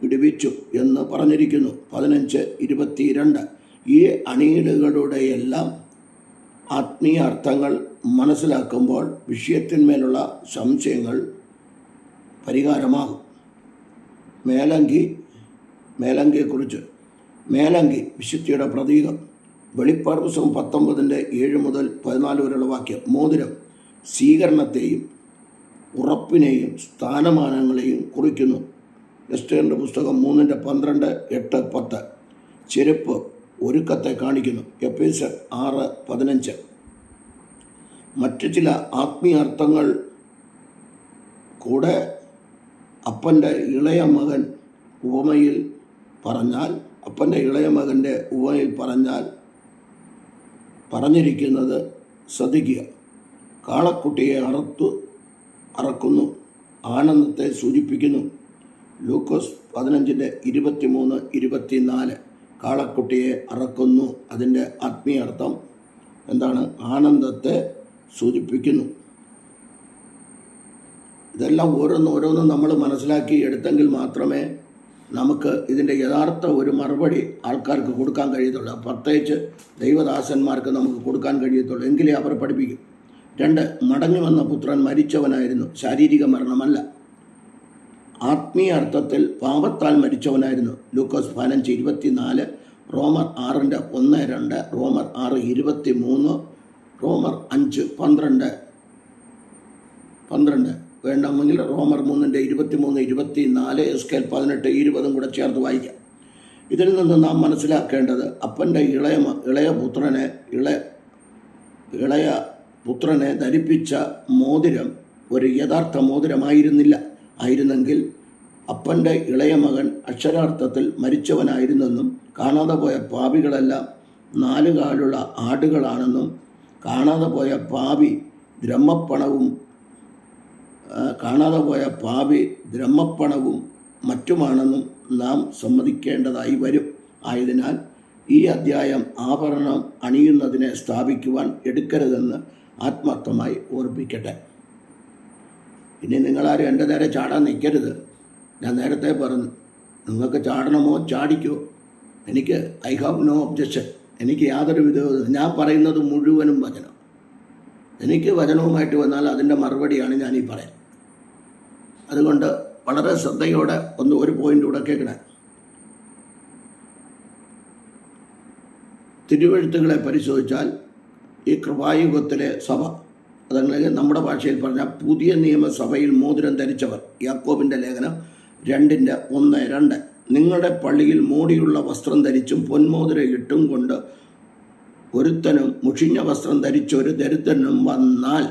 ഇടിവിച്ചു എന്ന് പറഞ്ഞിരിക്കുന്നു. 15:22. ഈ അണിയിലുകളുടെയെല്ലാം ആത്മീയ അർത്ഥങ്ങൾ മനസ്സിലാക്കുമ്പോൾ വിഷയത്തിന്മേലുള്ള സംശയങ്ങൾ പരിഹാരമാകും. മേലങ്കിയെക്കുറിച്ച്. മേലങ്കി വിശുദ്ധിയുടെ പ്രതീകം. വെളിപ്പാട് പുസ്തകം 19:7 മുതൽ 14 വരെയുള്ള വാക്യം. മോതിരം സ്വീകരണത്തെയും ഉറപ്പിനെയും സ്ഥാനമാനങ്ങളെയും കുറിക്കുന്നു. എസ്തേറിൻ്റെ പുസ്തകം 3:12, 8, 10. ചെരുപ്പ് ഒരുക്കത്തെ കാണിക്കുന്നു. എഫേസ്യർ 6:15. മറ്റു ചില ആത്മീയ അർത്ഥങ്ങൾ കൂടെ അപ്പൻ്റെ ഇളയ മകൻ്റെ ഉപമയിൽ പറഞ്ഞിരിക്കുന്നത് ശ്രദ്ധിക്കുക. കാളക്കുട്ടിയെ അറക്കുന്നു, ആനന്ദത്തെ സൂചിപ്പിക്കുന്നു. ലൂക്കോസ് 15:23, 24. കാളക്കുട്ടിയെ അറക്കുന്നു, അതിൻ്റെ ആത്മീയ അർത്ഥം എന്താണ്? ആനന്ദത്തെ സൂചിപ്പിക്കുന്നു. ഇതെല്ലാം ഓരോന്നും നമ്മൾ മനസ്സിലാക്കി എടുത്തെങ്കിൽ മാത്രമേ നമുക്ക് ഇതിൻ്റെ യഥാർത്ഥ ഒരു മറുപടി ആൾക്കാർക്ക് കൊടുക്കാൻ കഴിയത്തുള്ളൂ. പ്രത്യേകിച്ച് ദൈവദാസന്മാർക്ക് നമുക്ക് കൊടുക്കാൻ കഴിയത്തുള്ളൂ. എങ്കിലേ അവർ പഠിപ്പിക്കും. 2. മടങ്ങി വന്ന പുത്രൻ മരിച്ചവനായിരുന്നു, ശാരീരിക മരണമല്ല. ആത്മീയ അർത്ഥത്തിൽ പാപത്താൽ മരിച്ചവനായിരുന്നു. ലൂക്കോസ് 15:24, റോമർ 6:1-2, റോമർ 6:23, റോമർ 5:12. വേണമെങ്കിൽ റോമർ 3:23-24, എസ്കേൽ 18:20 കൂടെ ചേർത്ത് വായിക്കാം. ഇതിൽ നിന്ന് നാം മനസ്സിലാക്കേണ്ടത് അപ്പൻ്റെ ഇളയ പുത്രനെ ധരിപ്പിച്ച മോതിരം ഒരു യഥാർത്ഥ മോതിരമായിരുന്നെങ്കിൽ അപ്പൻ്റെ ഇളയ മകൻ അക്ഷരാർത്ഥത്തിൽ മരിച്ചവനായിരുന്നെന്നും കാണാതെ പോയ പാപികളെല്ലാം 4 കാലുള്ള ആടുകളാണെന്നും കാണാതെ പോയ പാപി ദ്രഹ്മപ്പണവും മറ്റുമാണെന്നും നാം സമ്മതിക്കേണ്ടതായി വരും. ആയതിനാൽ ഈ അധ്യായം ആഭരണം അണിയുന്നതിനെ സ്ഥാപിക്കുവാൻ എടുക്കരുതെന്ന് ആത്മാർത്ഥമായി ഓർപ്പിക്കട്ടെ. ഇനി നിങ്ങളാരും എൻ്റെ നേരെ ചാടാൻ നിൽക്കരുത്. ഞാൻ നേരത്തെ പറഞ്ഞു, നിങ്ങൾക്ക് ചാടണമോ ചാടിക്കോ, എനിക്ക് ഐ ഹാവ് നോ ഒബ്ജക്ഷൻ. എനിക്ക് യാതൊരു വിധവും. ഞാൻ പറയുന്നത് മുഴുവനും വചനം. എനിക്ക് വചനവുമായിട്ട് വന്നാൽ അതിൻ്റെ മറുപടിയാണ് ഞാനീ പറയാം. അതുകൊണ്ട് വളരെ ശ്രദ്ധയോടെ ഒരു പോയിന്റ് കൂടെ കേൾക്കണേ. തിരുവെഴുത്തുകളെ പരിശോധിച്ചാൽ ഈ കൃപായുഗത്തിലെ സഭ, അതല്ലെങ്കിൽ നമ്മുടെ ഭാഷയിൽ പറഞ്ഞാൽ പുതിയ നിയമസഭയിൽ മോതിരം ധരിച്ചവർ, യാക്കോബിൻ്റെ ലേഖനം 2:1-2. നിങ്ങളുടെ പള്ളിയിൽ മോടിയുള്ള വസ്ത്രം ധരിച്ചും പൊന്മോതിരം ഇട്ടും കൊണ്ട് ഒരുത്തനും മുഷിഞ്ഞ വസ്ത്രം ധരിച്ചൊരു ദരിദ്രനും വന്നാൽ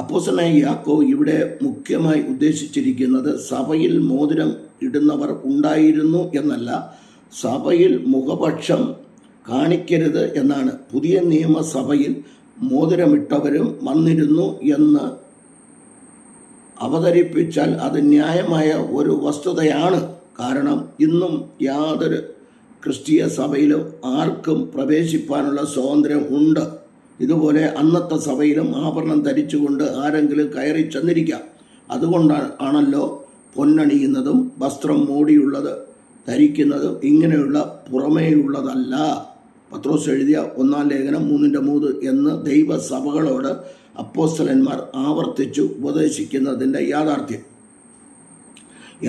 അപ്പോസ്തലനായ യാക്കോബ് ഇവിടെ മുഖ്യമായി ഉദ്ദേശിച്ചിരിക്കുന്നത് സഭയിൽ മോതിരം ഇടുന്നവർ ഉണ്ടായിരുന്നു എന്നല്ല, സഭയിൽ മുഖപക്ഷം കാണിക്കരുത് എന്നാണ്. പുതിയ നിയമസഭയിൽ മോതിരമിട്ടവരും വന്നിരുന്നു എന്ന് അവതരിപ്പിച്ചാൽ അത് ന്യായമായ ഒരു വസ്തുതയാണ്. കാരണം ഇന്നും യാതൊരു ക്രിസ്തീയ സഭയിലും ആർക്കും പ്രവേശിപ്പാനുള്ള സ്വാതന്ത്ര്യം ഉണ്ട്. ഇതുപോലെ അന്നത്തെ സഭയിലും ആഭരണം ധരിച്ചുകൊണ്ട് ആരെങ്കിലും കയറി ചെന്നിരിക്കാം. അതുകൊണ്ടാണല്ലോ പൊന്നണിയുന്നതും വസ്ത്രം മൂടിയുള്ളത് ധരിക്കുന്നതും ഇങ്ങനെയുള്ള പുറമേയുള്ളതല്ല. പത്രോസ് എഴുതിയ 1 ലേഖനം 3:3 എന്ന് ദൈവസഭകളോട് അപ്പോസ്തലന്മാർ ആവർത്തിച്ചു ഉപദേശിക്കുന്നതിൻ്റെ യാഥാർത്ഥ്യം.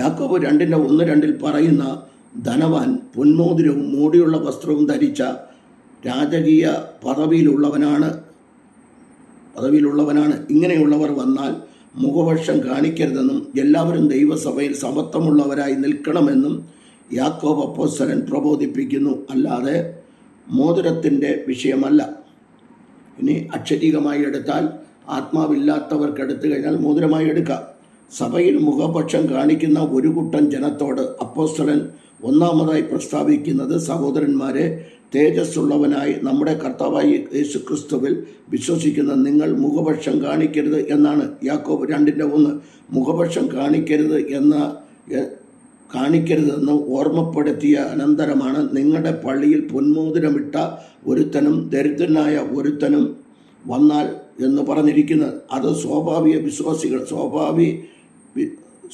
യാക്കോബ് 2:1-2 പറയുന്ന ധനവാൻ പൊന്മോതിരവും മൂടിയുള്ള വസ്ത്രവും ധരിച്ച രാജകീയ പദവിയിലുള്ളവനാണ്. ഇങ്ങനെയുള്ളവർ വന്നാൽ മുഖപക്ഷം കാണിക്കരുതെന്നും എല്ലാവരും ദൈവസഭയിൽ സമത്വമുള്ളവരായി നിൽക്കണമെന്നും യാക്കോബ് അപ്പോസ്തലൻ പ്രബോധിപ്പിക്കുന്നു. അല്ലാതെ മോതിരത്തിൻ്റെ വിഷയമല്ല. ഇനി അക്ഷരീകമായി എടുത്താൽ ആത്മാവില്ലാത്തവർക്ക് എടുത്തു കഴിഞ്ഞാൽ മോതിരമായി എടുക്കാം. സഭയിൽ മുഖപക്ഷം കാണിക്കുന്ന ഒരു കൂട്ടം ജനത്തോട് അപ്പോസ്തലൻ ഒന്നാമതായി പ്രസ്താവിക്കുന്നത്, സഹോദരന്മാരെ, തേജസ്സുള്ളവനായി നമ്മുടെ കർത്താവായ യേശുക്രിസ്തുവിൽ വിശ്വസിക്കുന്ന നിങ്ങൾ മുഖപക്ഷം കാണിക്കരുത് എന്നാണ്. യാക്കോബ് 2:1 മുഖപക്ഷം കാണിക്കരുതെന്ന് ഓർമ്മപ്പെടുത്തിയ അനന്തരമാണ് നിങ്ങളുടെ പള്ളിയിൽ പൊന്മോതിരമിട്ട ഒരുത്തനും ദരിദ്രനായ ഒരുത്തനും വന്നാൽ എന്ന് പറഞ്ഞിരിക്കുന്നത്. അത്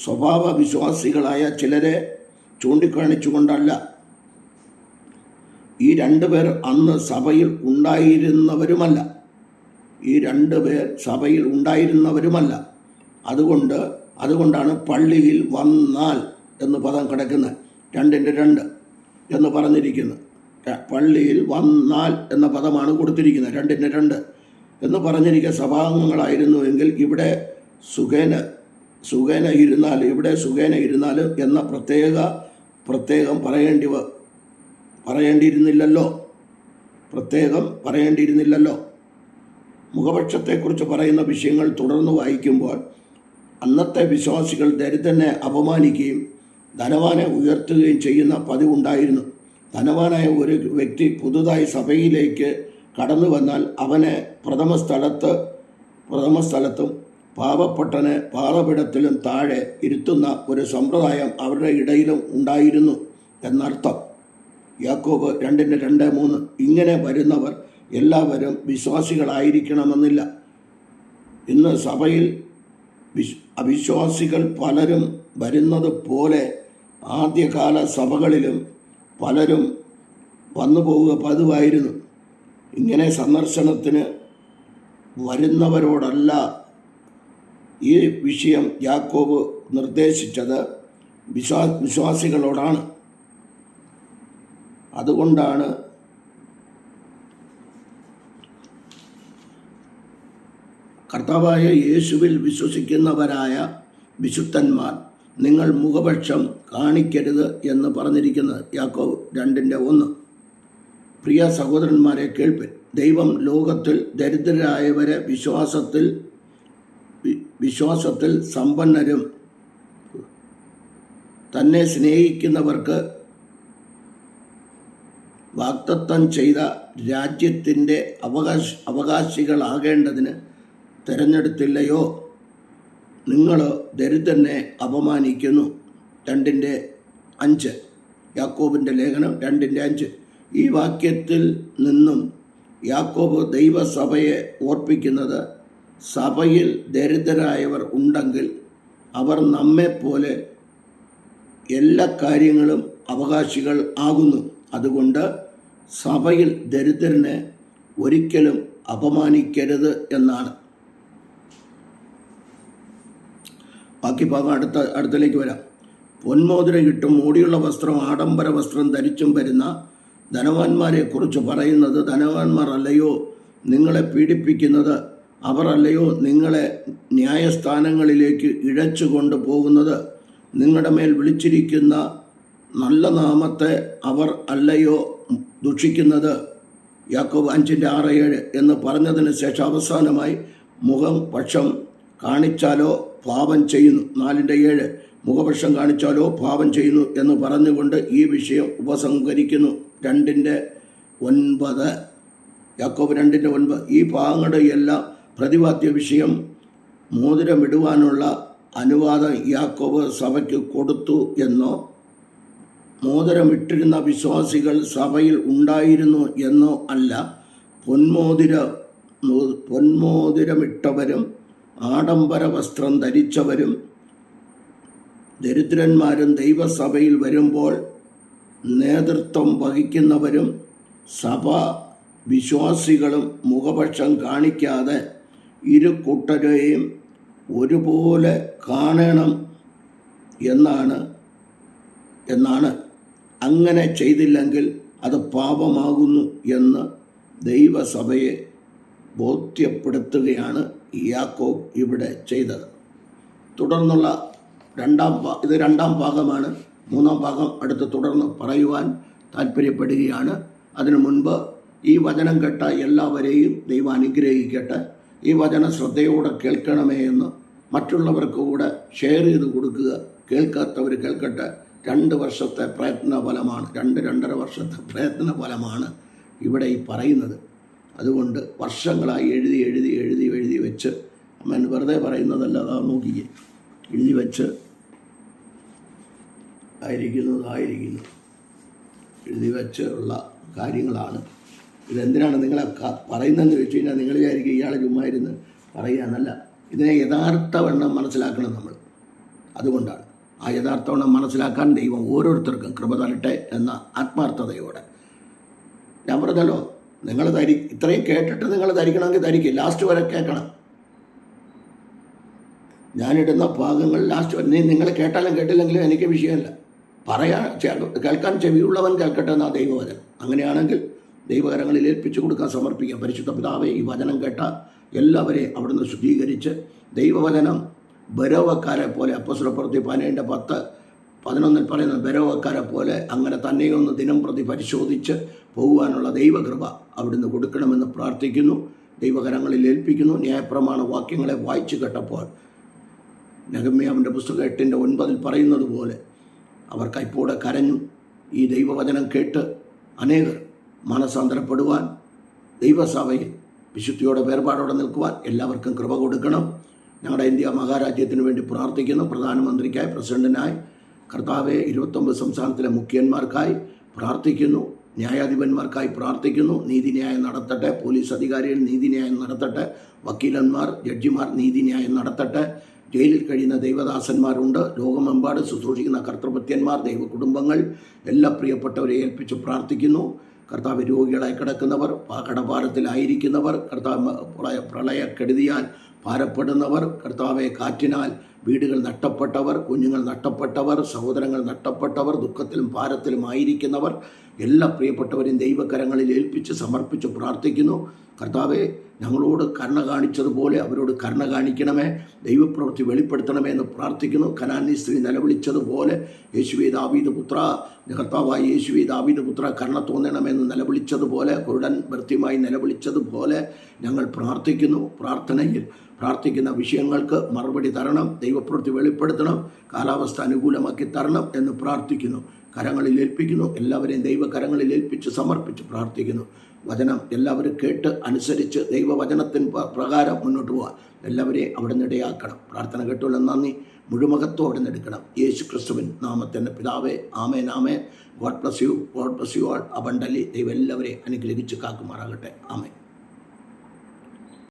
സ്വഭാവ വിശ്വാസികളായ ചിലരെ ചൂണ്ടിക്കാണിച്ചുകൊണ്ടല്ല. ഈ 2 പേർ അന്ന് സഭയിൽ ഉണ്ടായിരുന്നവരുമല്ല. അതുകൊണ്ടാണ് പള്ളിയിൽ വന്നാൽ എന്ന് പദം കിടക്കുന്നത്. 2:2 എന്ന് പറഞ്ഞിരിക്കുന്നത്. പള്ളിയിൽ വന്നാൽ എന്ന പദമാണ് കൊടുത്തിരിക്കുന്നത്. 2:2 എന്ന് പറഞ്ഞിരിക്കുന്ന സഭാംഗങ്ങളായിരുന്നുവെങ്കിൽ ഇവിടെ സുഖേന ഇരുന്നാൽ എന്ന പ്രത്യേകം പറയേണ്ടിയിരുന്നില്ലല്ലോ. മുഖപക്ഷത്തെക്കുറിച്ച് പറയുന്ന വിഷയങ്ങൾ തുടർന്ന് വായിക്കുമ്പോൾ അന്നത്തെ വിശ്വാസികൾ ദരിദ്രനെ അപമാനിക്കുകയും ധനവാനെ ഉയർത്തുകയും ചെയ്യുന്ന പതിവുണ്ടായിരുന്നു. ധനവാനായ ഒരു വ്യക്തി പുതുതായി സഭയിലേക്ക് കടന്നു വന്നാൽ അവനെ പ്രഥമ സ്ഥലത്തും പാവപ്പെട്ടനെ പാദപീഠത്തിലും താഴെ ഇരുത്തുന്ന ഒരു സമ്പ്രദായം അവരുടെ ഇടയിലും ഉണ്ടായിരുന്നു എന്നർത്ഥം. യാക്കോബ് 2:2-3 ഇങ്ങനെ വരുന്നവർ എല്ലാവരും വിശ്വാസികളായിരിക്കണമെന്നില്ല. ഇന്ന് സഭയിൽ അവിശ്വാസികൾ പലരും വരുന്നത് പോലെ ആദ്യകാല സഭകളിലും പലരും വന്നു പോവുക പതിവായിരുന്നു. ഇങ്ങനെ സന്ദർശനത്തിന് വരുന്നവരോടല്ല ഈ വിഷയം യാക്കോബ് നിർദ്ദേശിച്ചത്, വിശ്വാസികളോടാണ്. അതുകൊണ്ടാണ് കർത്താവായ യേശുവിൽ വിശ്വസിക്കുന്നവരായ വിശുദ്ധന്മാർ നിങ്ങൾ മുഖപക്ഷം കാണിക്കരുത് എന്ന് പറഞ്ഞിരിക്കുന്നത്. യാക്കോബ് 2:1. പ്രിയ സഹോദരന്മാരെ, കേൾപ്പിൻ. ദൈവം ലോകത്തിൽ ദരിദ്രരായവരെ വിശ്വാസത്തിൽ സമ്പന്നരും തന്നെ സ്നേഹിക്കുന്നവർക്ക് വാഗ്ദത്തം ചെയ്ത രാജ്യത്തിൻ്റെ അവകാശികളാകേണ്ടതിന് തിരഞ്ഞെടുത്തില്ലയോ? നിങ്ങൾ ദരിദ്രനെ അപമാനിക്കുന്നു. 2:5 യാക്കോബിൻ്റെ ലേഖനം 2:5. ഈ വാക്യത്തിൽ നിന്നും യാക്കോബ് ദൈവസഭയെ ഓർപ്പിക്കുന്നത്, സഭയിൽ ദരിദ്രരായവർ ഉണ്ടെങ്കിൽ അവർ നമ്മെപ്പോലെ എല്ലാ കാര്യങ്ങളും അവകാശികൾ ആകുന്നു. അതുകൊണ്ട് സഭയിൽ ദരിദ്രനെ ഒരിക്കലും അപമാനിക്കരുത് എന്നാണ്. ബാക്കി ഭാഗം അടുത്തിലേക്ക് വരാം. പൊന്മോതിരം ഇട്ടും മൂടിയുള്ള വസ്ത്രം ആഡംബര വസ്ത്രം ധരിച്ചും വരുന്ന ധനവാന്മാരെ കുറിച്ച് പറയുന്നത്, ധനവാന്മാർ അല്ലയോ നിങ്ങളെ പീഡിപ്പിക്കുന്നത്? അവർ അല്ലയോ നിങ്ങളെ ന്യായസ്ഥാനങ്ങളിലേക്ക് ഇഴച്ചു കൊണ്ട് പോകുന്നത്? നിങ്ങളുടെ മേൽ വിളിച്ചിരിക്കുന്ന നല്ല നാമത്തെ അവർ അല്ലയോ ദുഷിക്കുന്നത്? യാക്കോബ് 5:6-7 എന്ന് പറഞ്ഞതിന് ശേഷം അവസാനമായി മുഖം പക്ഷം കാണിച്ചാലോ പാപം ചെയ്യുന്നു. 4:7 മുഖപക്ഷം കാണിച്ചാലോ പാപം ചെയ്യുന്നു എന്ന് പറഞ്ഞുകൊണ്ട് ഈ വിഷയം ഉപസംഹരിക്കുന്നു. 2:9 യാക്കോബ് 2:9 ഈ ഭാഗങ്ങളുടെ എല്ലാം പ്രതിപാദ്യ വിഷയം മോതിരമിടുവാനുള്ള അനുവാദം യാക്കോബ് സഭയ്ക്ക് കൊടുത്തു എന്നോ മോതിരമിട്ടിരുന്ന വിശ്വാസികൾ സഭയിൽ ഉണ്ടായിരുന്നു എന്നോ അല്ല. പൊന്മോതിരമിട്ടവരും ആഡംബര വസ്ത്രം ധരിച്ചവരും ദരിദ്രന്മാരും ദൈവസഭയിൽ വരുമ്പോൾ നേതൃത്വം വഹിക്കുന്നവരും സഭ വിശ്വാസികളും മുഖപക്ഷം കാണിക്കാതെ ഇരു കൂട്ടരെയും ഒരുപോലെ കാണണം എന്നാണ്. അങ്ങനെ ചെയ്തില്ലെങ്കിൽ അത് പാപമാകുന്നു എന്ന് ദൈവസഭയെ ബോധ്യപ്പെടുത്തുകയാണ് യാക്കോബ് ഇവിടെ ചെയ്തത്. തുടർന്നുള്ള ഇത് രണ്ടാം ഭാഗമാണ്. 3-ാം ഭാഗം അടുത്ത് തുടർന്ന് പറയുവാൻ താല്പര്യപ്പെടുകയാണ്. അതിനു മുൻപ് ഈ വചനം കേട്ട എല്ലാവരെയും ദൈവം അനുഗ്രഹിക്കട്ടെ. ഈ വചനം ശ്രദ്ധയോടെ കേൾക്കണമേ എന്ന് മറ്റുള്ളവർക്ക് കൂടെ ഷെയർ ചെയ്ത് കൊടുക്കുക. കേൾക്കാത്തവർ കേൾക്കട്ടെ. 2 വർഷത്തെ പ്രയത്ന ഫലമാണ്, 2-2.5 വർഷത്തെ പ്രയത്ന ഫലമാണ് ഇവിടെ ഈ പറയുന്നത്. അതുകൊണ്ട് വർഷങ്ങളായി എഴുതി വെച്ച് അമ്മൻ വെറുതെ പറയുന്നതല്ല, അതാ നോക്കിക്കേ, എഴുതി വെച്ച് ആയിരിക്കുന്നു എഴുതി വെച്ച് ഉള്ള കാര്യങ്ങളാണ്. ഇതെന്തിനാണ് നിങ്ങളെ പറയുന്നതെന്ന് വെച്ച് കഴിഞ്ഞാൽ നിങ്ങൾ വിചാരിക്കും ഇയാളെ ചുമ്മാ ഇരുന്ന് പറയാന്നല്ല. ഇതിനെ യഥാർത്ഥവണ്ണം മനസ്സിലാക്കണം നമ്മൾ. അതുകൊണ്ടാണ് ആ യഥാർത്ഥവണ്ണം മനസ്സിലാക്കാൻ ദൈവം ഓരോരുത്തർക്കും കൃപ തരട്ടെ എന്ന ആത്മാർത്ഥതയോടെ. ഞാൻ പറഞ്ഞല്ലോ, നിങ്ങൾ ഇത്രയും കേട്ടിട്ട് നിങ്ങൾ ധരിക്കണമെങ്കിൽ ധരിക്കും. ലാസ്റ്റ് വരെ കേൾക്കണം. ഞാനിടുന്ന ഭാഗങ്ങൾ ലാസ്റ്റ് വരെ നിങ്ങൾ കേട്ടാലും കേട്ടില്ലെങ്കിലും എനിക്ക് വിഷയമല്ല. കേൾക്കാൻ ചെവിയുള്ളവൻ കേൾക്കട്ടെ എന്നാ ദൈവവചനം. അങ്ങനെയാണെങ്കിൽ ദൈവകരങ്ങളിൽ ഏൽപ്പിച്ചു കൊടുക്കാൻ സമർപ്പിക്കാം. പരിശുദ്ധ പിതാവേ, ഈ വചനം കേട്ട എല്ലാവരെയും അവിടുന്ന് ശുദ്ധീകരിച്ച് ദൈവവചനം ബരോവക്കാരെ പോലെ അപ്പോസ്തലപ്രവൃത്തി 12:10-11 പറയുന്ന ബരോവക്കാരെ പോലെ അങ്ങനെ തന്നെയൊന്ന് ദിനം പ്രതി പരിശോധിച്ച് പോകുവാനുള്ള ദൈവകൃപ അവിടുന്ന് കൊടുക്കണമെന്ന് പ്രാർത്ഥിക്കുന്നു. ദൈവകരങ്ങളിൽ ഏൽപ്പിക്കുന്നു. ന്യായപ്രമാണ വാക്യങ്ങളെ വായിച്ചു കേട്ടപ്പോൾ നെഹമ്യാവിൻ്റെ പുസ്തകം 8:9 പറയുന്നത് പോലെ അവർ കൈപ്പോടെ കരഞ്ഞു. ഈ ദൈവവചനം കേട്ട് അനേകർ മനസാന്തരപ്പെടുവാൻ, ദൈവസഭയിൽ വിശുദ്ധിയോടെ വേർപാടോടെ നിൽക്കുവാൻ എല്ലാവർക്കും കൃപ കൊടുക്കണം. ഞങ്ങളുടെ ഇന്ത്യ മഹാരാജ്യത്തിന് വേണ്ടി പ്രാർത്ഥിക്കുന്നു. പ്രധാനമന്ത്രിക്കായി, പ്രസിഡന്റിനായി, കർത്താവെ 29 സംസ്ഥാനത്തിലെ മുഖ്യന്മാർക്കായി പ്രാർത്ഥിക്കുന്നു. ന്യായാധിപന്മാർക്കായി പ്രാർത്ഥിക്കുന്നു. നീതിന്യായം നടത്തട്ടെ. പോലീസ് അധികാരികൾ നീതിന്യായം നടത്തട്ടെ. വക്കീലന്മാർ, ജഡ്ജിമാർ നീതിന്യായം നടത്തട്ടെ. ജയിലിൽ കഴിയുന്ന ദൈവദാസന്മാരുണ്ട്. ലോകമെമ്പാട് ശുശ്രൂഷിക്കുന്ന കർത്തൃഭൃത്യന്മാർ, ദൈവ കുടുംബങ്ങൾ, എല്ലാ പ്രിയപ്പെട്ടവരെ ഏൽപ്പിച്ച് പ്രാർത്ഥിക്കുന്നു. കർത്താവ് രോഗികളായി കിടക്കുന്നവർ, കടഭാരത്തിലായിരിക്കുന്നവർ, കർത്താവ് പ്രളയക്കെടുതിയാൽ ഭാരപ്പെടുന്നവർ, കർത്താവെ കാറ്റിനാൽ വീടുകൾ നഷ്ടപ്പെട്ടവർ, കുഞ്ഞുങ്ങൾ നഷ്ടപ്പെട്ടവർ, സഹോദരങ്ങൾ നഷ്ടപ്പെട്ടവർ, ദുഃഖത്തിലും ഭാരത്തിലും ആയിരിക്കുന്നവർ, എല്ലാ പ്രിയപ്പെട്ടവരെയും ദൈവകരങ്ങളിൽ ഏൽപ്പിച്ച് സമർപ്പിച്ച് പ്രാർത്ഥിക്കുന്നു. കർത്താവെ, ഞങ്ങളോട് കരുണ കാണിച്ചതുപോലെ അവരോട് കരുണ കാണിക്കണമേ. ദൈവപ്രവൃത്തി വെളിപ്പെടുത്തണമേ എന്ന് പ്രാർത്ഥിക്കുന്നു. കനാന്യ സ്ത്രീ നിലവിളിച്ചതുപോലെ യേശുവേ ദാവീദ് പുത്ര, കർത്താവായ യേശുവേ ദാവീദ് പുത്ര കരുണ തോന്നണമെന്ന് നിലവിളിച്ചതുപോലെ, കുരുടൻ വൃത്തിയുമായി നിലവിളിച്ചതുപോലെ ഞങ്ങൾ പ്രാർത്ഥിക്കുന്നു. പ്രാർത്ഥിക്കുന്ന വിഷയങ്ങൾക്ക് മറുപടി തരണം. ദൈവപ്രവൃത്തി വെളിപ്പെടുത്തണം. കാലാവസ്ഥ അനുകൂലമാക്കി തരണം എന്ന് പ്രാർത്ഥിക്കുന്നു. കരങ്ങളിൽ ഏൽപ്പിക്കുന്നു. എല്ലാവരെയും ദൈവകരങ്ങളിൽ ഏൽപ്പിച്ച് സമർപ്പിച്ച് പ്രാർത്ഥിക്കുന്നു. വചനം എല്ലാവരും കേട്ട് അനുസരിച്ച് ദൈവവചനത്തിന് പ്രകാരം മുന്നോട്ട് പോകാൻ എല്ലാവരെയും അവിടെ നിന്ന് ഇടയാക്കണം. പ്രാർത്ഥന കേട്ടുള്ള നന്ദി മുഴുമുഖത്തോടെ എടുക്കണം. യേശു ക്രിസ്തുവിൻ നാമത്തിൻ്റെ പിതാവേ, ആമേൻ ആമേൻ. God bless you all. Abundantly ദൈവം എല്ലാവരെയും അനുഗ്രഹിച്ച് കാക്കുമാറാകട്ടെ. ആമേൻ.